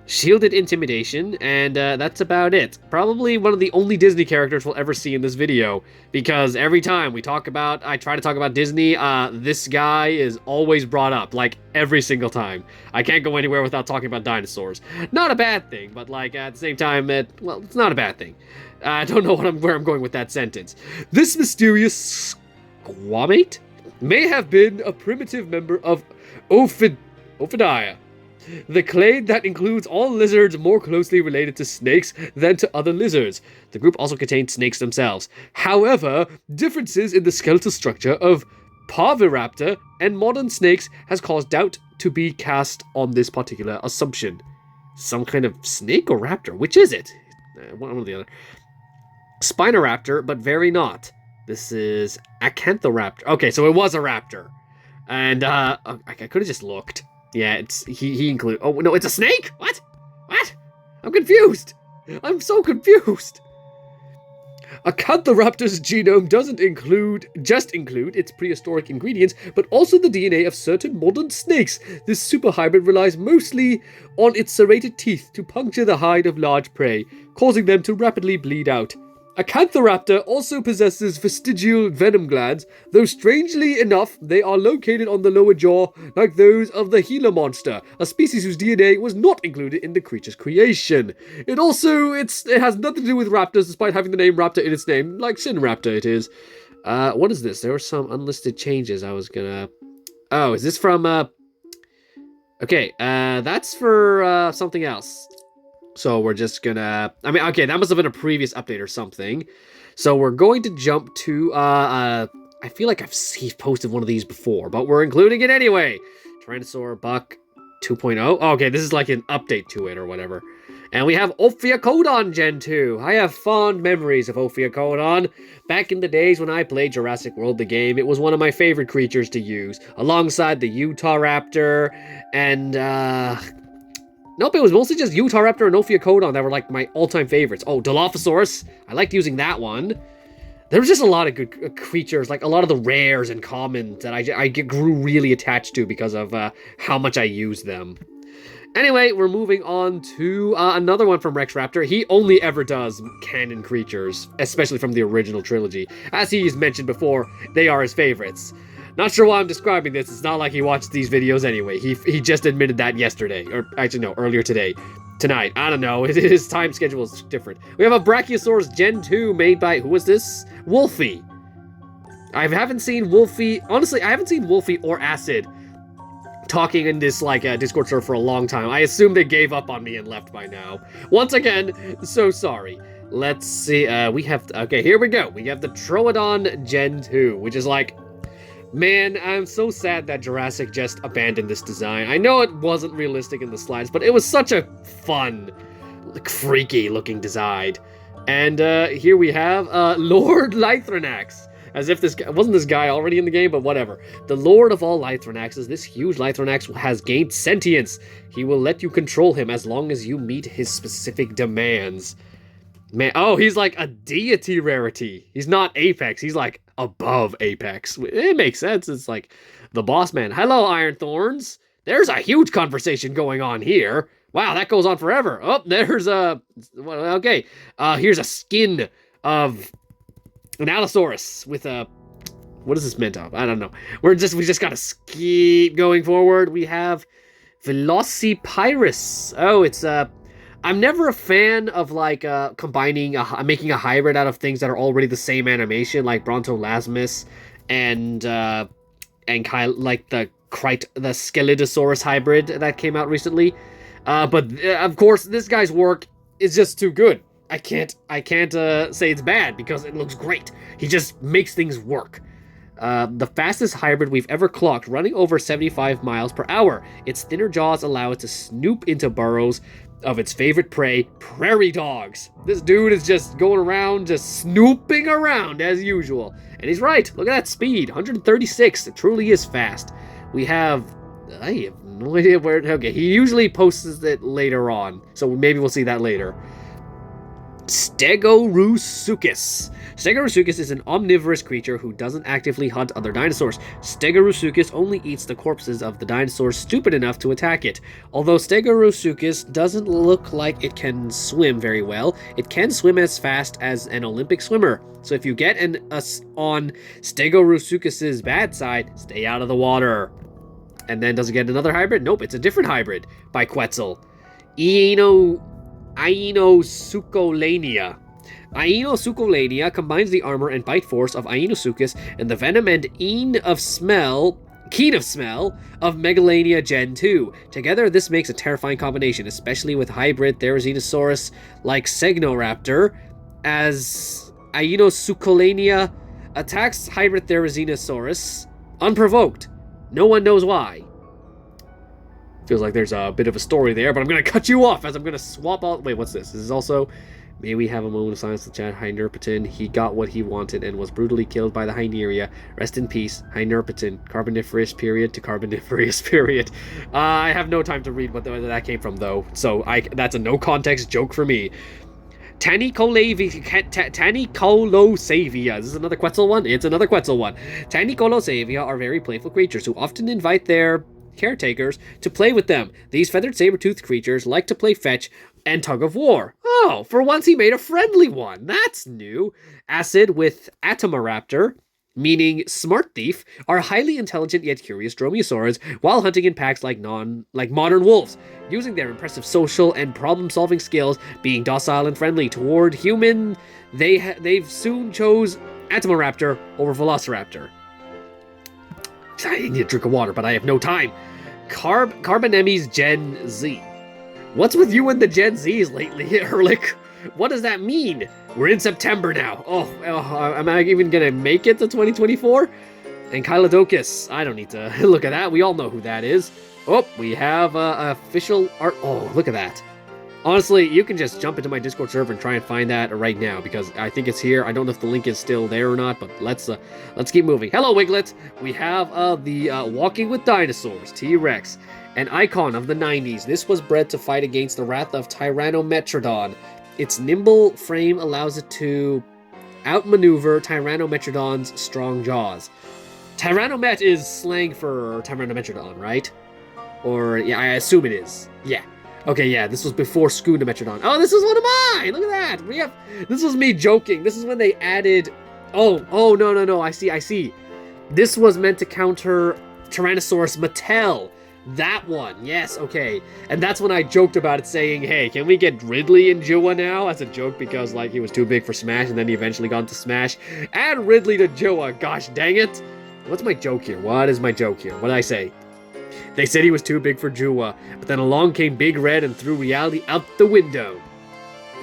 Shielded Intimidation, and that's about it. Probably one of the only Disney characters we'll ever see in this video, because every time I try to talk about Disney, this guy is always brought up, like, every single time. I can't go anywhere without talking about dinosaurs. Not a bad thing, but, like, at the same time, it's not a bad thing. I don't know where I'm going with that sentence. This mysterious squamate may have been a primitive member of Ophidia, the clade that includes all lizards more closely related to snakes than to other lizards. The group also contained snakes themselves. However, differences in the skeletal structure of Parviraptor and modern snakes has caused doubt to be cast on this particular assumption. Some kind of snake or raptor? Which is it? One or the other. Spinoraptor, but very not. This is Acanthoraptor. Okay, so it was a raptor. And, I could have just looked. Yeah, he include. Oh no, it's a snake. What? I'm confused. I'm so confused. Acanthoraptor's genome doesn't just include its prehistoric ingredients, but also the DNA of certain modern snakes. This super hybrid relies mostly on its serrated teeth to puncture the hide of large prey, causing them to rapidly bleed out. Acanthoraptor also possesses vestigial venom glands, though strangely enough, they are located on the lower jaw, like those of the Gila monster, a species whose DNA was not included in the creature's creation. It has nothing to do with raptors, despite having the name raptor in its name, like Sinraptor it is. What is this? There were some unlisted changes I was gonna... Oh, is this from, Okay, that's for, something else. So we're just gonna... okay, that must have been a previous update or something. So we're going to jump to, I feel like I've posted one of these before, but we're including it anyway. Tyrannosaur, Buck, 2.0? Oh, okay, this is like an update to it or whatever. And we have Ophiocodon Gen 2. I have fond memories of Ophiocodon. Back in the days when I played Jurassic World the game, it was one of my favorite creatures to use, alongside the Utah Raptor and, nope, it was mostly just Utah Raptor and Ophiocodon that were like my all-time favorites. Oh, Dilophosaurus. I liked using that one. There was just a lot of good creatures, like a lot of the rares and commons that I grew really attached to because of how much I used them. Anyway, we're moving on to another one from Rex Raptor. He only ever does canon creatures, especially from the original trilogy. As he's mentioned before, they are his favorites. Not sure why I'm describing this. It's not like he watched these videos anyway. He just admitted that yesterday. Or actually, no, earlier today. Tonight. I don't know. His time schedule is different. We have a Brachiosaurus Gen 2 made by, who was this? Wolfie. I haven't seen Wolfie. Honestly, I haven't seen Wolfie or Acid talking in this Discord server for a long time. I assume they gave up on me and left by now. Once again, so sorry. Let's see. We have okay, here we go. We have the Troodon Gen 2, which is like, man, I'm so sad that Jurassic just abandoned this design. I know it wasn't realistic in the slides, but it was such a fun, like, freaky looking design. And here we have Lord Lythronax. As if this guy, wasn't this guy already in the game, but whatever. The Lord of all Lythronaxes, this huge Lythronax has gained sentience. He will let you control him as long as you meet his specific demands. Man, oh, he's like a deity rarity. He's not Apex, he's like above Apex. It makes sense, it's like the boss man. Hello, Iron Thorns. There's a huge conversation going on here. Wow, that goes on forever. Oh, there's a, okay. Here's a skin of an Allosaurus with a, what is this meant of? I don't know. We just gotta keep going forward. We have Velocipyrus. Oh, it's I'm never a fan of like combining, making a hybrid out of things that are already the same animation, like Brontolasmus and like the Scelidosaurus hybrid that came out recently. But of course, this guy's work is just too good. I can't say it's bad because it looks great. He just makes things work. The fastest hybrid we've ever clocked, running over 75 miles per hour. Its thinner jaws allow it to snoop into burrows of its favorite prey, prairie dogs. This dude is just going around, just snooping around as usual. And he's right. Look at that speed, 136. It truly is fast. We have, I have no idea where, okay, he usually posts it later on, so maybe we'll see that later. Stegorusuchus. Stegorusuchus is an omnivorous creature who doesn't actively hunt other dinosaurs. Stegorusuchus only eats the corpses of the dinosaurs stupid enough to attack it. Although Stegorusuchus doesn't look like it can swim very well, it can swim as fast as an Olympic swimmer. So if you get on Stegorusuchus's bad side, stay out of the water. And then does it get another hybrid? Nope, it's a different hybrid by Quetzal. Ainosucolania. Ainosucolania combines the armor and bite force of Ainosuchus and the venom and keen of smell of Megalania Gen 2. Together, this makes a terrifying combination, especially with hybrid Therizinosaurus like Segnoraptor, as Ainosucolania attacks hybrid Therizinosaurus unprovoked. No one knows why. Feels like there's a bit of a story there, but I'm going to cut you off as I'm going to swap out... Wait, what's this? This is also... May we have a moment of silence to Chad Hynerpeton. He got what he wanted and was brutally killed by the Hyneria. Rest in peace, Hynerpeton. Carboniferous period to Carboniferous period. I have no time to read what that came from, though. So that's a no-context joke for me. Tanicolosavia. Is this another Quetzal one? It's another Quetzal one. Tanicolosavia are very playful creatures who often invite their caretakers to play with them. These feathered saber-toothed creatures like to play fetch and tug of war. Oh, for once he made a friendly one. That's new. Acid with Atomaraptor, meaning smart thief, are highly intelligent yet curious dromaeosaurs while hunting in packs like modern wolves, using their impressive social and problem-solving skills, being docile and friendly toward human. They've soon chose Atomaraptor over Velociraptor. I need a drink of water, but I have no time. Carbonemys Gen Z. What's with you and the Gen Zs lately, Ehrlich? What does that mean? We're in September now. Oh, am I even gonna make it to 2024? Ankylodocus. I don't need to look at that. We all know who that is. Oh, we have official art. Oh, look at that. Honestly, you can just jump into my Discord server and try and find that right now because I think it's here. I don't know if the link is still there or not, but let's keep moving. Hello, Wiglet. We have the Walking with Dinosaurs T-Rex, an icon of the 90s. This was bred to fight against the wrath of Tyrannometrodon. Its nimble frame allows it to outmaneuver Tyrannometrodon's strong jaws. Tyrannomet is slang for Tyrannometrodon, right? Or, yeah, I assume it is. Yeah. Okay, yeah, this was before Schoonometrodon. Oh, this is one of mine! Look at that! This was me joking. This is when they added... Oh, no, I see. This was meant to counter Tyrannosaurus Mattel. That one, yes, okay. And that's when I joked about it, saying, hey, can we get Ridley in JWA now? As a joke, because, like, he was too big for Smash, and then he eventually got into Smash. Add Ridley to JWA, gosh dang it! What's my joke here? What is my joke here? What did I say? They said he was too big for JWA, but then along came Big Red and threw reality out the window.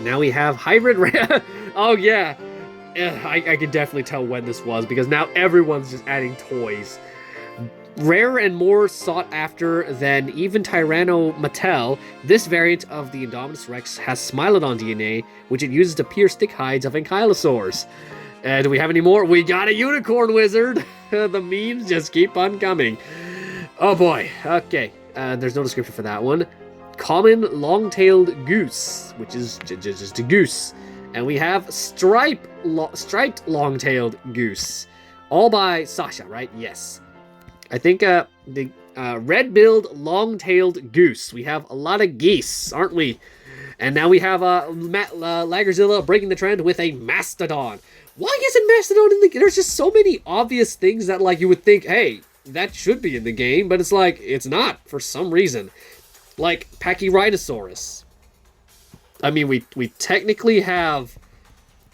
Now we have Hybrid Red. Oh yeah, I can definitely tell when this was because now everyone's just adding toys. Rarer and more sought after than even Tyranno Mattel, this variant of the Indominus Rex has Smilodon DNA, which it uses to pierce thick hides of ankylosaurs. Do we have any more? We got a unicorn wizard! The memes just keep on coming. Oh boy, okay. There's no description for that one. Common long-tailed goose, which is just a goose. And we have striped long-tailed goose. All by Sasha, right? Yes. I think the red-billed long-tailed goose. We have a lot of geese, aren't we? And now we have Lagerzilla breaking the trend with a mastodon. Why isn't Mastodon in the game? There's just so many obvious things that, like, you would think, hey, that should be in the game, but it's like, it's not for some reason. Like, Pachyrhinosaurus. I mean, we technically have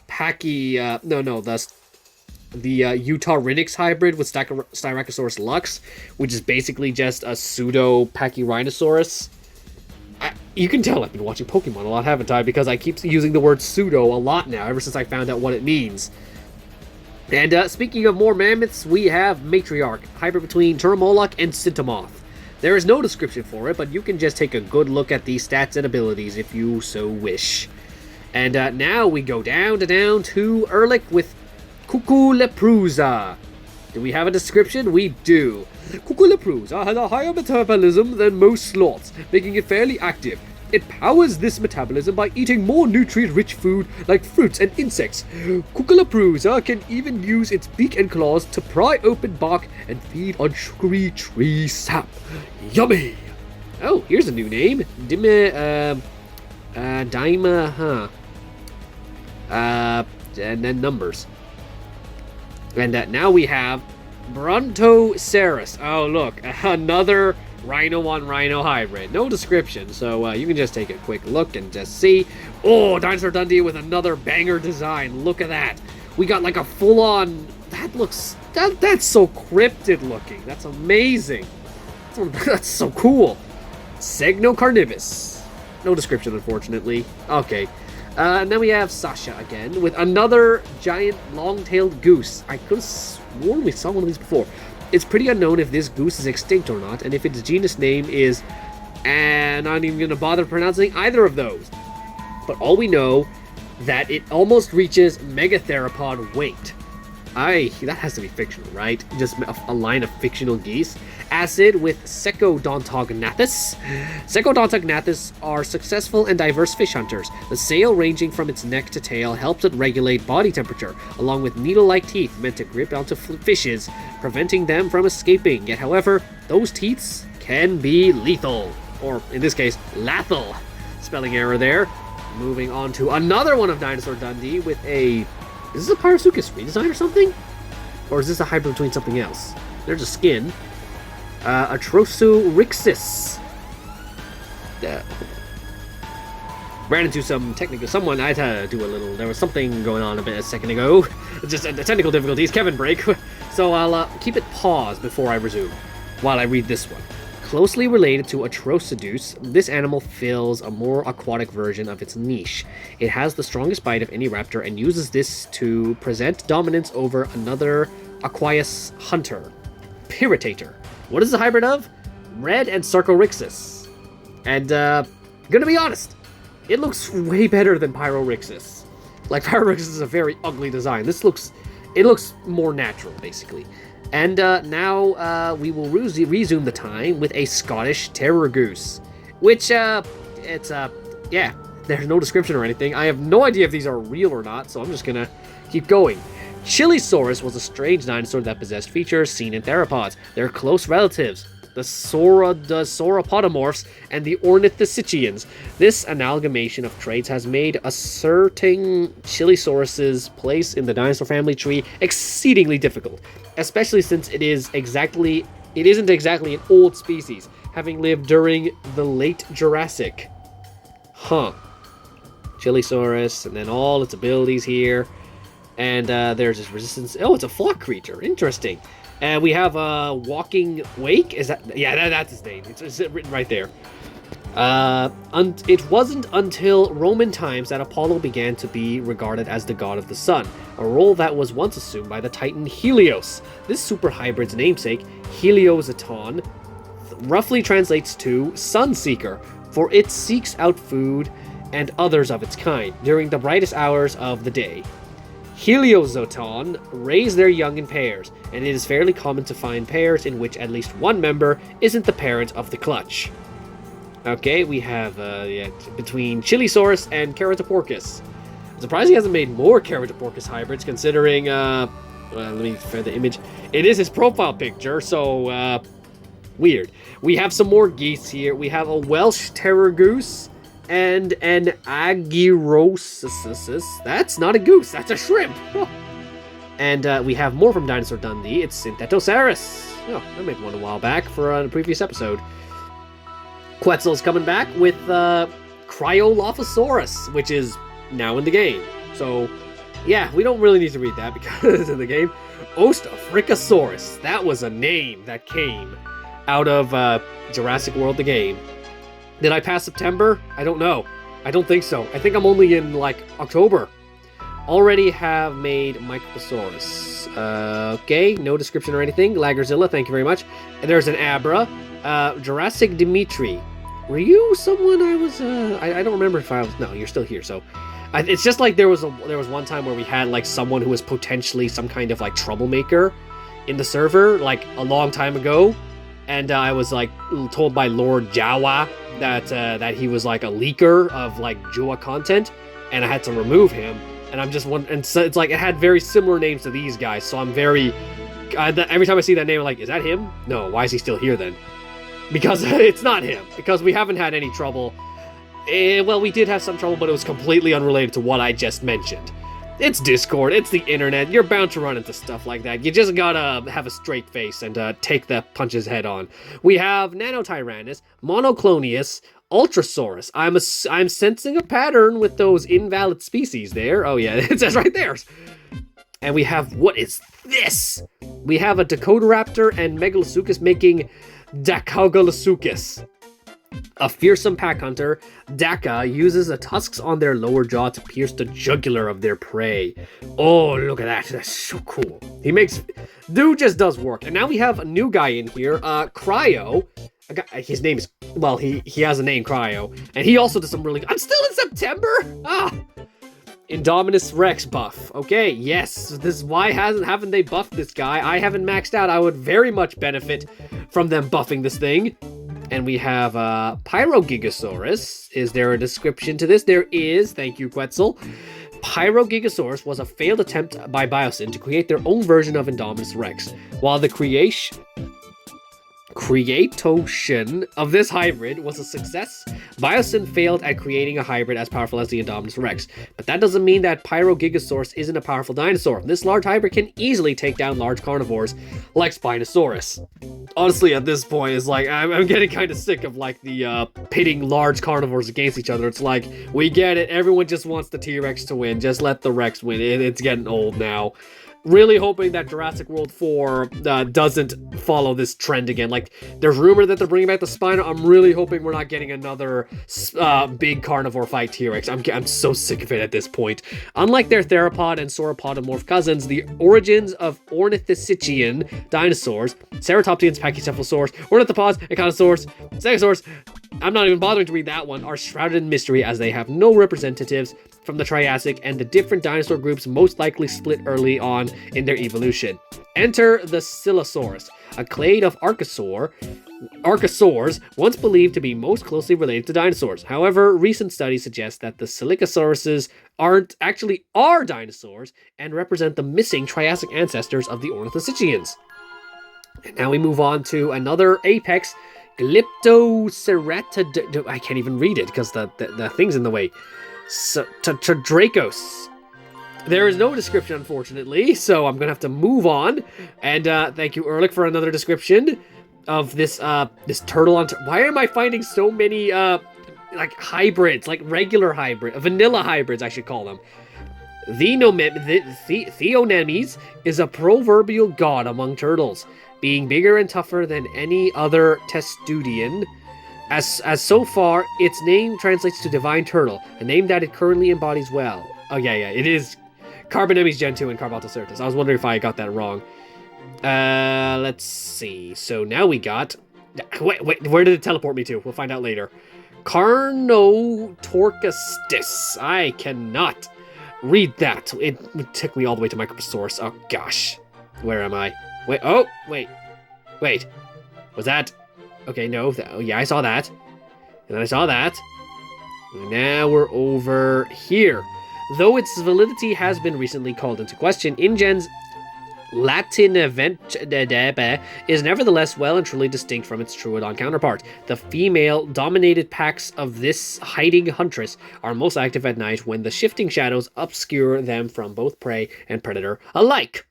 the Utah Rhinix hybrid with Styracosaurus Lux, which is basically just a pseudo Pachyrhinosaurus. You can tell I've been watching Pokemon a lot, haven't I? Because I keep using the word pseudo a lot now, ever since I found out what it means. And speaking of more mammoths, we have Matriarch, hybrid between Turmoloch and Sintomoth. There is no description for it, but you can just take a good look at these stats and abilities if you so wish. And now we go down to Ehrlich with Cuculeprusa. Do we have a description? We do. Cuculeprusa has a higher metabolism than most sloths, making it fairly active. It powers this metabolism by eating more nutrient-rich food like fruits and insects. Cuculeprusa can even use its beak and claws to pry open bark and feed on sugary tree sap. Yummy! Oh, here's a new name. And then numbers. And now we have Brontocerus. Oh, look, another Rhino on Rhino hybrid. No description, so you can just take a quick look and just see. Oh, Dinosaur Dundee with another banger design. Look at that. We got like a full-on... That's so cryptid looking. That's amazing. That's so cool. Segnocarnivus. No description, unfortunately. Okay. And then we have Sasha again with another giant long-tailed goose. I could have sworn we saw one of these before. It's pretty unknown if this goose is extinct or not, and if its genus name is... And I'm not even going to bother pronouncing either of those. But all we know, that it almost reaches Megatheropod weight. That has to be fictional, right? Just a line of fictional geese. Acid with Secodontognathes. Secodontognathes are successful and diverse fish hunters. The sail ranging from its neck to tail helps it regulate body temperature, along with needle-like teeth meant to grip onto fishes, preventing them from escaping. Yet, however, those teeth can be lethal. Or, in this case, lethal. Spelling error there. Moving on to another one of Dinosaur Dundee with a... Is this a Pyrosuchus redesign or something? Or is this a hybrid between something else? There's a skin. Atrosurixis. Ran into some technical... Someone, I had to do a little... There was something going on a second ago. Just technical difficulties. Kevin break. So I'll keep it paused before I resume. While I read this one. Closely related to Atrocidus, this animal fills a more aquatic version of its niche. It has the strongest bite of any raptor and uses this to present dominance over another Aqueous Hunter. Piritator. What is the hybrid of? Red and Sarcorixis. And, gonna be honest, it looks way better than Pyrorixis. Like, Pyrorixis is a very ugly design. It looks more natural, basically. And, now, we will resume the time with a Scottish Terror Goose. Which, yeah, there's no description or anything. I have no idea if these are real or not, so I'm just gonna keep going. Chilisaurus was a strange dinosaur that possessed features seen in theropods. They're close relatives, the sauropodomorphs and the ornithischians. This amalgamation of traits has made asserting Chilisaurus's place in the dinosaur family tree exceedingly difficult, especially since it isn't exactly an old species, having lived during the late Jurassic. Chilisaurus, and then all its abilities here. And there's this resistance. Oh, it's a flock creature. Interesting. And we have a Walking Wake. Is that? Yeah, that's his name. It's written right there. It wasn't until Roman times that Apollo began to be regarded as the god of the sun, a role that was once assumed by the Titan Helios. This super hybrid's namesake, Heliozaton, roughly translates to Sun Seeker, for it seeks out food and others of its kind during the brightest hours of the day. Heliozoton raise their young in pairs, and it is fairly common to find pairs in which at least one member isn't the parent of the clutch. Okay, we have between Chilisaurus and Keratoporcus. I'm surprised he hasn't made more Keratoporcus hybrids, considering, let me find the image. It is his profile picture, so, weird. We have some more geese here. We have a Welsh Terror Goose and an Agirosis. That's not a goose, that's a shrimp. And we have more from Dinosaur Dundee. It's Synthetosaurus. Oh, I made one a while back for a previous episode. Quetzal's coming back with Cryolophosaurus, which is now in the game. So, yeah, we don't really need to read that because it's in the game. Ostafricosaurus. That was a name that came out of Jurassic World, the game. Did I pass September? I don't know. I don't think so. I think I'm only in, like, October. Already have made Microsaurus. Okay, no description or anything. Lagerzilla, thank you very much. And there's an Abra. Jurassic Dimitri. Were you someone I was, I don't remember if I was, no, you're still here, so. It's just like there was one time where we had, like, someone who was potentially some kind of, like, troublemaker in the server, like, a long time ago. And I was, like, told by Lord JWA that he was, like, a leaker of, like, JWA content, and I had to remove him. And I'm just wondering, and so it's like, it had very similar names to these guys, so I'm very, every time I see that name, I'm like, is that him? No, why is he still here then? Because it's not him, because we haven't had any trouble. Well, we did have some trouble, but it was completely unrelated to what I just mentioned. It's Discord, it's the internet, you're bound to run into stuff like that. You just gotta have a straight face and take the punches head on. We have Nanotyrannus, Monoclonius, Ultrasaurus. I'm sensing a pattern with those invalid species there. Oh yeah, it says right there. And we have, what is this? We have a Dakotaraptor and Megalasuchus making Dakogalasuchus. A fearsome pack hunter, Daka uses the tusks on their lower jaw to pierce the jugular of their prey. Oh, look at that. That's so cool. Dude just does work. And now we have a new guy in here, Cryo. His name is, well, he has a name, Cryo. And he also does some really, I'm still in September? Indominus Rex buff. Okay, yes, this is why haven't they buffed this guy? I haven't maxed out. I would very much benefit from them buffing this thing. And we have Pyrogigasaurus. Is there a description to this? There is. Thank you, Quetzal. Pyrogigasaurus was a failed attempt by Biosyn to create their own version of Indominus Rex. While the creation of this hybrid was a success, Biosyn failed at creating a hybrid as powerful as the Indominus Rex. But that doesn't mean that Pyrogigasaurus isn't a powerful dinosaur. This large hybrid can easily take down large carnivores like Spinosaurus. Honestly, at this point, it's like, I'm getting kind of sick of, like, the pitting large carnivores against each other. It's like, we get it, everyone just wants the T-Rex to win, just let the Rex win. It's getting old now. really hoping that Jurassic World 4 doesn't follow this trend again. Like, there's rumor that they're bringing back the Spino. I'm really hoping we're not getting another big carnivore fight T-Rex. I'm so sick of it at this point. Unlike their theropod and sauropodomorph cousins, the origins of ornithischian dinosaurs, ceratopsians, pachycephalosaurs, ornithopods, echinosaurs, stegosaurs, I'm not even bothering to read that one, are shrouded in mystery as they have no representatives from the Triassic, and the different dinosaur groups most likely split early on in their evolution. Enter the Silosaurus, a clade of archosaurs once believed to be most closely related to dinosaurs. However, recent studies suggest that the Silicosauruses are dinosaurs and represent the missing Triassic ancestors of the Ornithischians. And now we move on to another apex, Glyptoceratodon. I can't even read it because the thing's in the way. Dracos. There is no description, unfortunately, so I'm gonna have to move on. And thank you, Ehrlich, for another description of this this turtle on. Why am I finding so many like hybrids, like regular vanilla hybrids, I should call them? Theonemes is a proverbial god among turtles, being bigger and tougher than any other testudian. As so far, its name translates to Divine Turtle, a name that it currently embodies well. Oh, yeah, it is Carbonemes Gen 2 and Carbontocertus. I was wondering if I got that wrong. Let's see. So now we got... Wait, where did it teleport me to? We'll find out later. Carnotorcastis. I cannot read that. It took me all the way to Microsource. Oh, gosh. Where am I? Wait. Was that... Okay, no. Yeah, I saw that. And then I saw that. And now we're over here. Though its validity has been recently called into question, InGen's Latin event is nevertheless well and truly distinct from its Troodon counterpart. The female-dominated packs of this hiding huntress are most active at night when the shifting shadows obscure them from both prey and predator alike.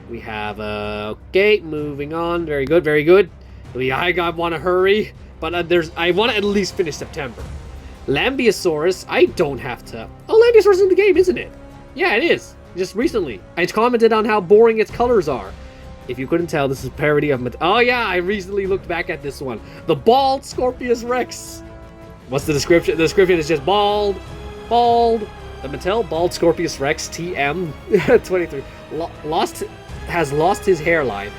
We have, okay, moving on. Very good, very good. I want to hurry, but I want to at least finish September. Lambeosaurus, I don't have to... Oh, Lambeosaurus is in the game, isn't it? Yeah, it is. Just recently. I commented on how boring its colors are. If you couldn't tell, this is a parody of... Oh, yeah, I recently looked back at this one. The Bald Scorpius Rex. What's the description? The description is just bald. The Mattel Bald Scorpius Rex TM 23 has lost his hairline,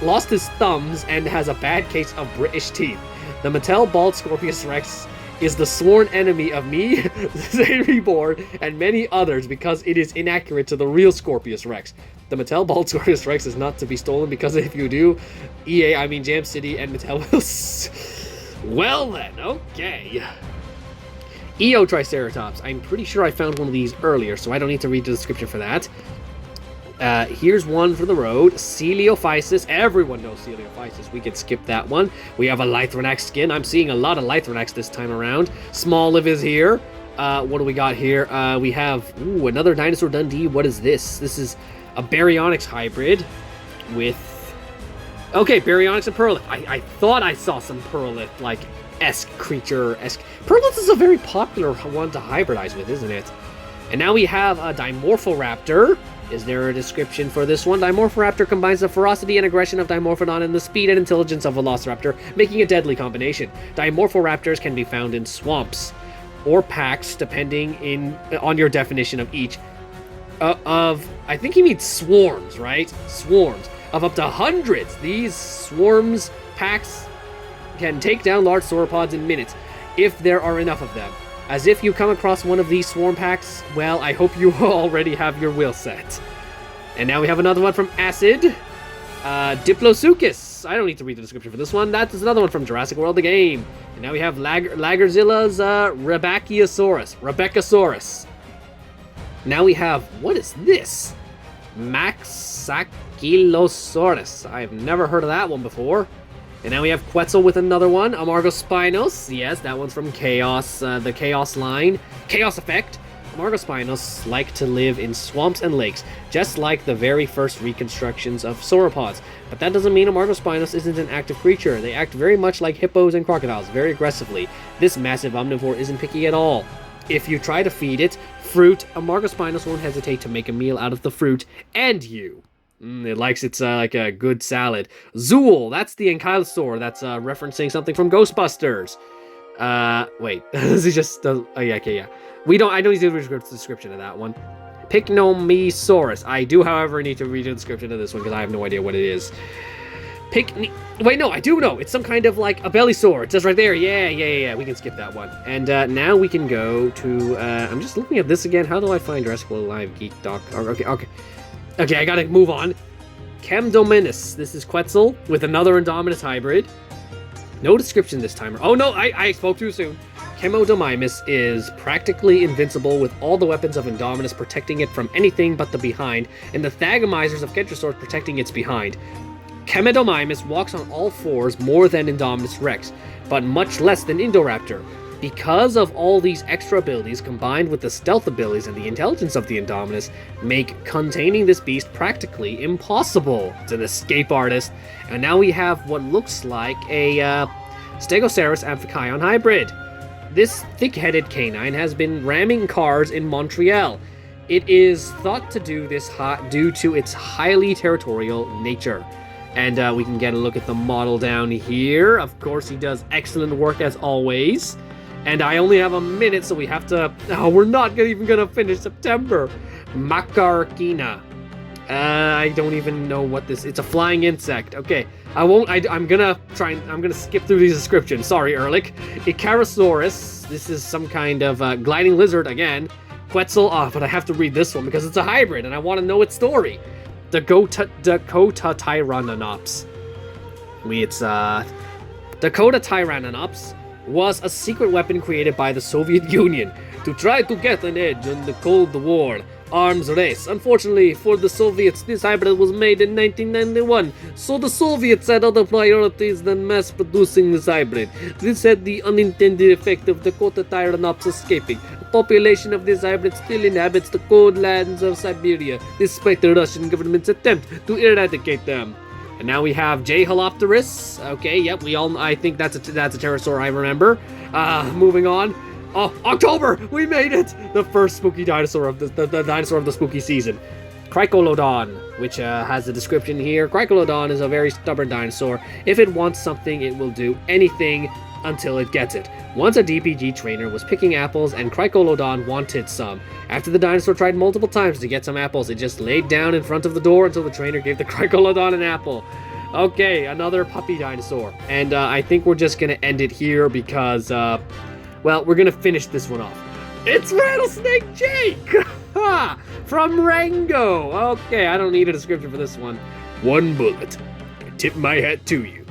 lost his thumbs, and has a bad case of British teeth. The Mattel Bald Scorpius Rex is the sworn enemy of me, Zainreborn, and many others because it is inaccurate to the real Scorpius Rex. The Mattel Bald Scorpius Rex is not to be stolen because if you do, Jam City and Mattel will... Well then, okay. Eotriceratops. I'm pretty sure I found one of these earlier, so I don't need to read the description for that. Here's one for the road. Coeliophysis. Everyone knows Coeliophysis. We can skip that one. We have a Lythronax skin. I'm seeing a lot of Lythronax this time around. Small-Liv is here. What do we got here? We have another Dinosaur Dundee. What is this? This is a Baryonyx hybrid with... Okay, Baryonyx and Perlith. I thought I saw some Perlith, esque creature-esque. Perlith is a very popular one to hybridize with, isn't it? And now we have a Dimorphoraptor. Is there a description for this one? Dimorphoraptor combines the ferocity and aggression of Dimorphodon and the speed and intelligence of Velociraptor, making a deadly combination. Dimorphoraptors can be found in swamps or packs, depending on your definition of each. I think he means swarms, right? Swarms of up to hundreds. These swarms packs can take down large sauropods in minutes, if there are enough of them. As if you come across one of these swarm packs, well, I hope you already have your will set. And now we have another one from Acid. Diploseuchus. I don't need to read the description for this one. That's another one from Jurassic World, the game. And now we have Lagerzilla's Rebeccasaurus. Now we have, what is this? Maxakilosaurus. I've never heard of that one before. And now we have Quetzal with another one, Amargospinos. Yes, that one's from Chaos, the Chaos line. Chaos Effect. Amargospinos like to live in swamps and lakes, just like the very first reconstructions of sauropods. But that doesn't mean Amargospinos isn't an active creature. They act very much like hippos and crocodiles, very aggressively. This massive omnivore isn't picky at all. If you try to feed it fruit. A Margospinus won't hesitate to make a meal out of the fruit and you. It likes it's like a good salad. Zool, that's the Ankylosaur. That's referencing something from Ghostbusters. Wait, this is just, oh yeah, okay, yeah. I don't need to read the description of that one. Picnomesaurus. I do, however, need to read the description of this one because I have no idea what it is. Wait, no, I do know. It's some kind of like a belly sore. It says right there. Yeah. We can skip that one. And now we can go to. I'm just looking at this again. How do I find Jurassic World Live Geek Doc? Okay, I gotta move on. Chemdominus. This is Quetzal with another Indominus hybrid. No description this time. Oh no, I spoke too soon. Chemodomimus is practically invincible with all the weapons of Indominus protecting it from anything but the behind, and the Thagomizers of Kentrosaurus protecting its behind. Chemodomimus walks on all fours more than Indominus Rex, but much less than Indoraptor. Because of all these extra abilities combined with the stealth abilities and the intelligence of the Indominus, make containing this beast practically impossible. It's an escape artist, and now we have what looks like a Stegosaurus Amphichion hybrid. This thick-headed canine has been ramming cars in Montreal. It is thought to do this due to its highly territorial nature. And we can get a look at the model down here. Of course, he does excellent work as always. And I only have a minute, so we have to... Oh, we're not even gonna finish September. Macarkina. I don't even know what this... It's a flying insect. Okay, I'm gonna skip through these descriptions. Sorry, Ehrlich. Icarasaurus. This is some kind of gliding lizard again. Quetzal. But I have to read this one because it's a hybrid, and I want to know its story. Dakota Tyranops. Dakota Tyranops was a secret weapon created by the Soviet Union to try to get an edge in the Cold War arms race. Unfortunately for the Soviets, this hybrid was made in 1991, so the Soviets had other priorities than mass producing this hybrid. This had the unintended effect of Dakota Tyranops escaping. The population of this hybrid still inhabits the cold lands of Siberia, despite the Russian government's attempt to eradicate them. And now we have J. Holopterus. Okay, yep, I think that's a pterosaur, I remember. Moving on. Oh, October! We made it! The first spooky dinosaur of the dinosaur of the spooky season. Cricholodon, which has a description here. Cricholodon is a very stubborn dinosaur. If it wants something, it will do anything until it gets it. Once a DPG trainer was picking apples and Cricholodon wanted some. After the dinosaur tried multiple times to get some apples, it just laid down in front of the door until the trainer gave the Cricholodon an apple. Okay, another puppy dinosaur. And I think we're just gonna end it here because, well, we're gonna finish this one off. It's Rattlesnake Jake! From Rango! Okay, I don't need a description for this one. One bullet. I tip my hat to you.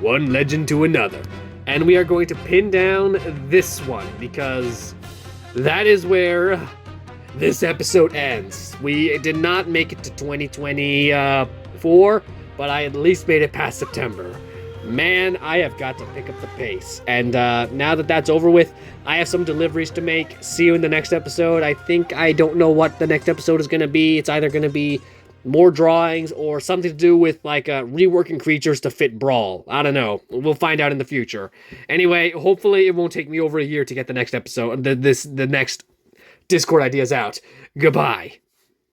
One legend to another. And we are going to pin down this one because that is where this episode ends. We did not make it to 2024, but I at least made it past September. Man, I have got to pick up the pace. And now that that's over with, I have some deliveries to make. See you in the next episode. I don't know what the next episode is going to be. It's either going to be more drawings or something to do with like reworking creatures to fit Brawl. I don't know. We'll find out in the future. Anyway, hopefully it won't take me over a year to get the next episode, the next Discord ideas out. Goodbye.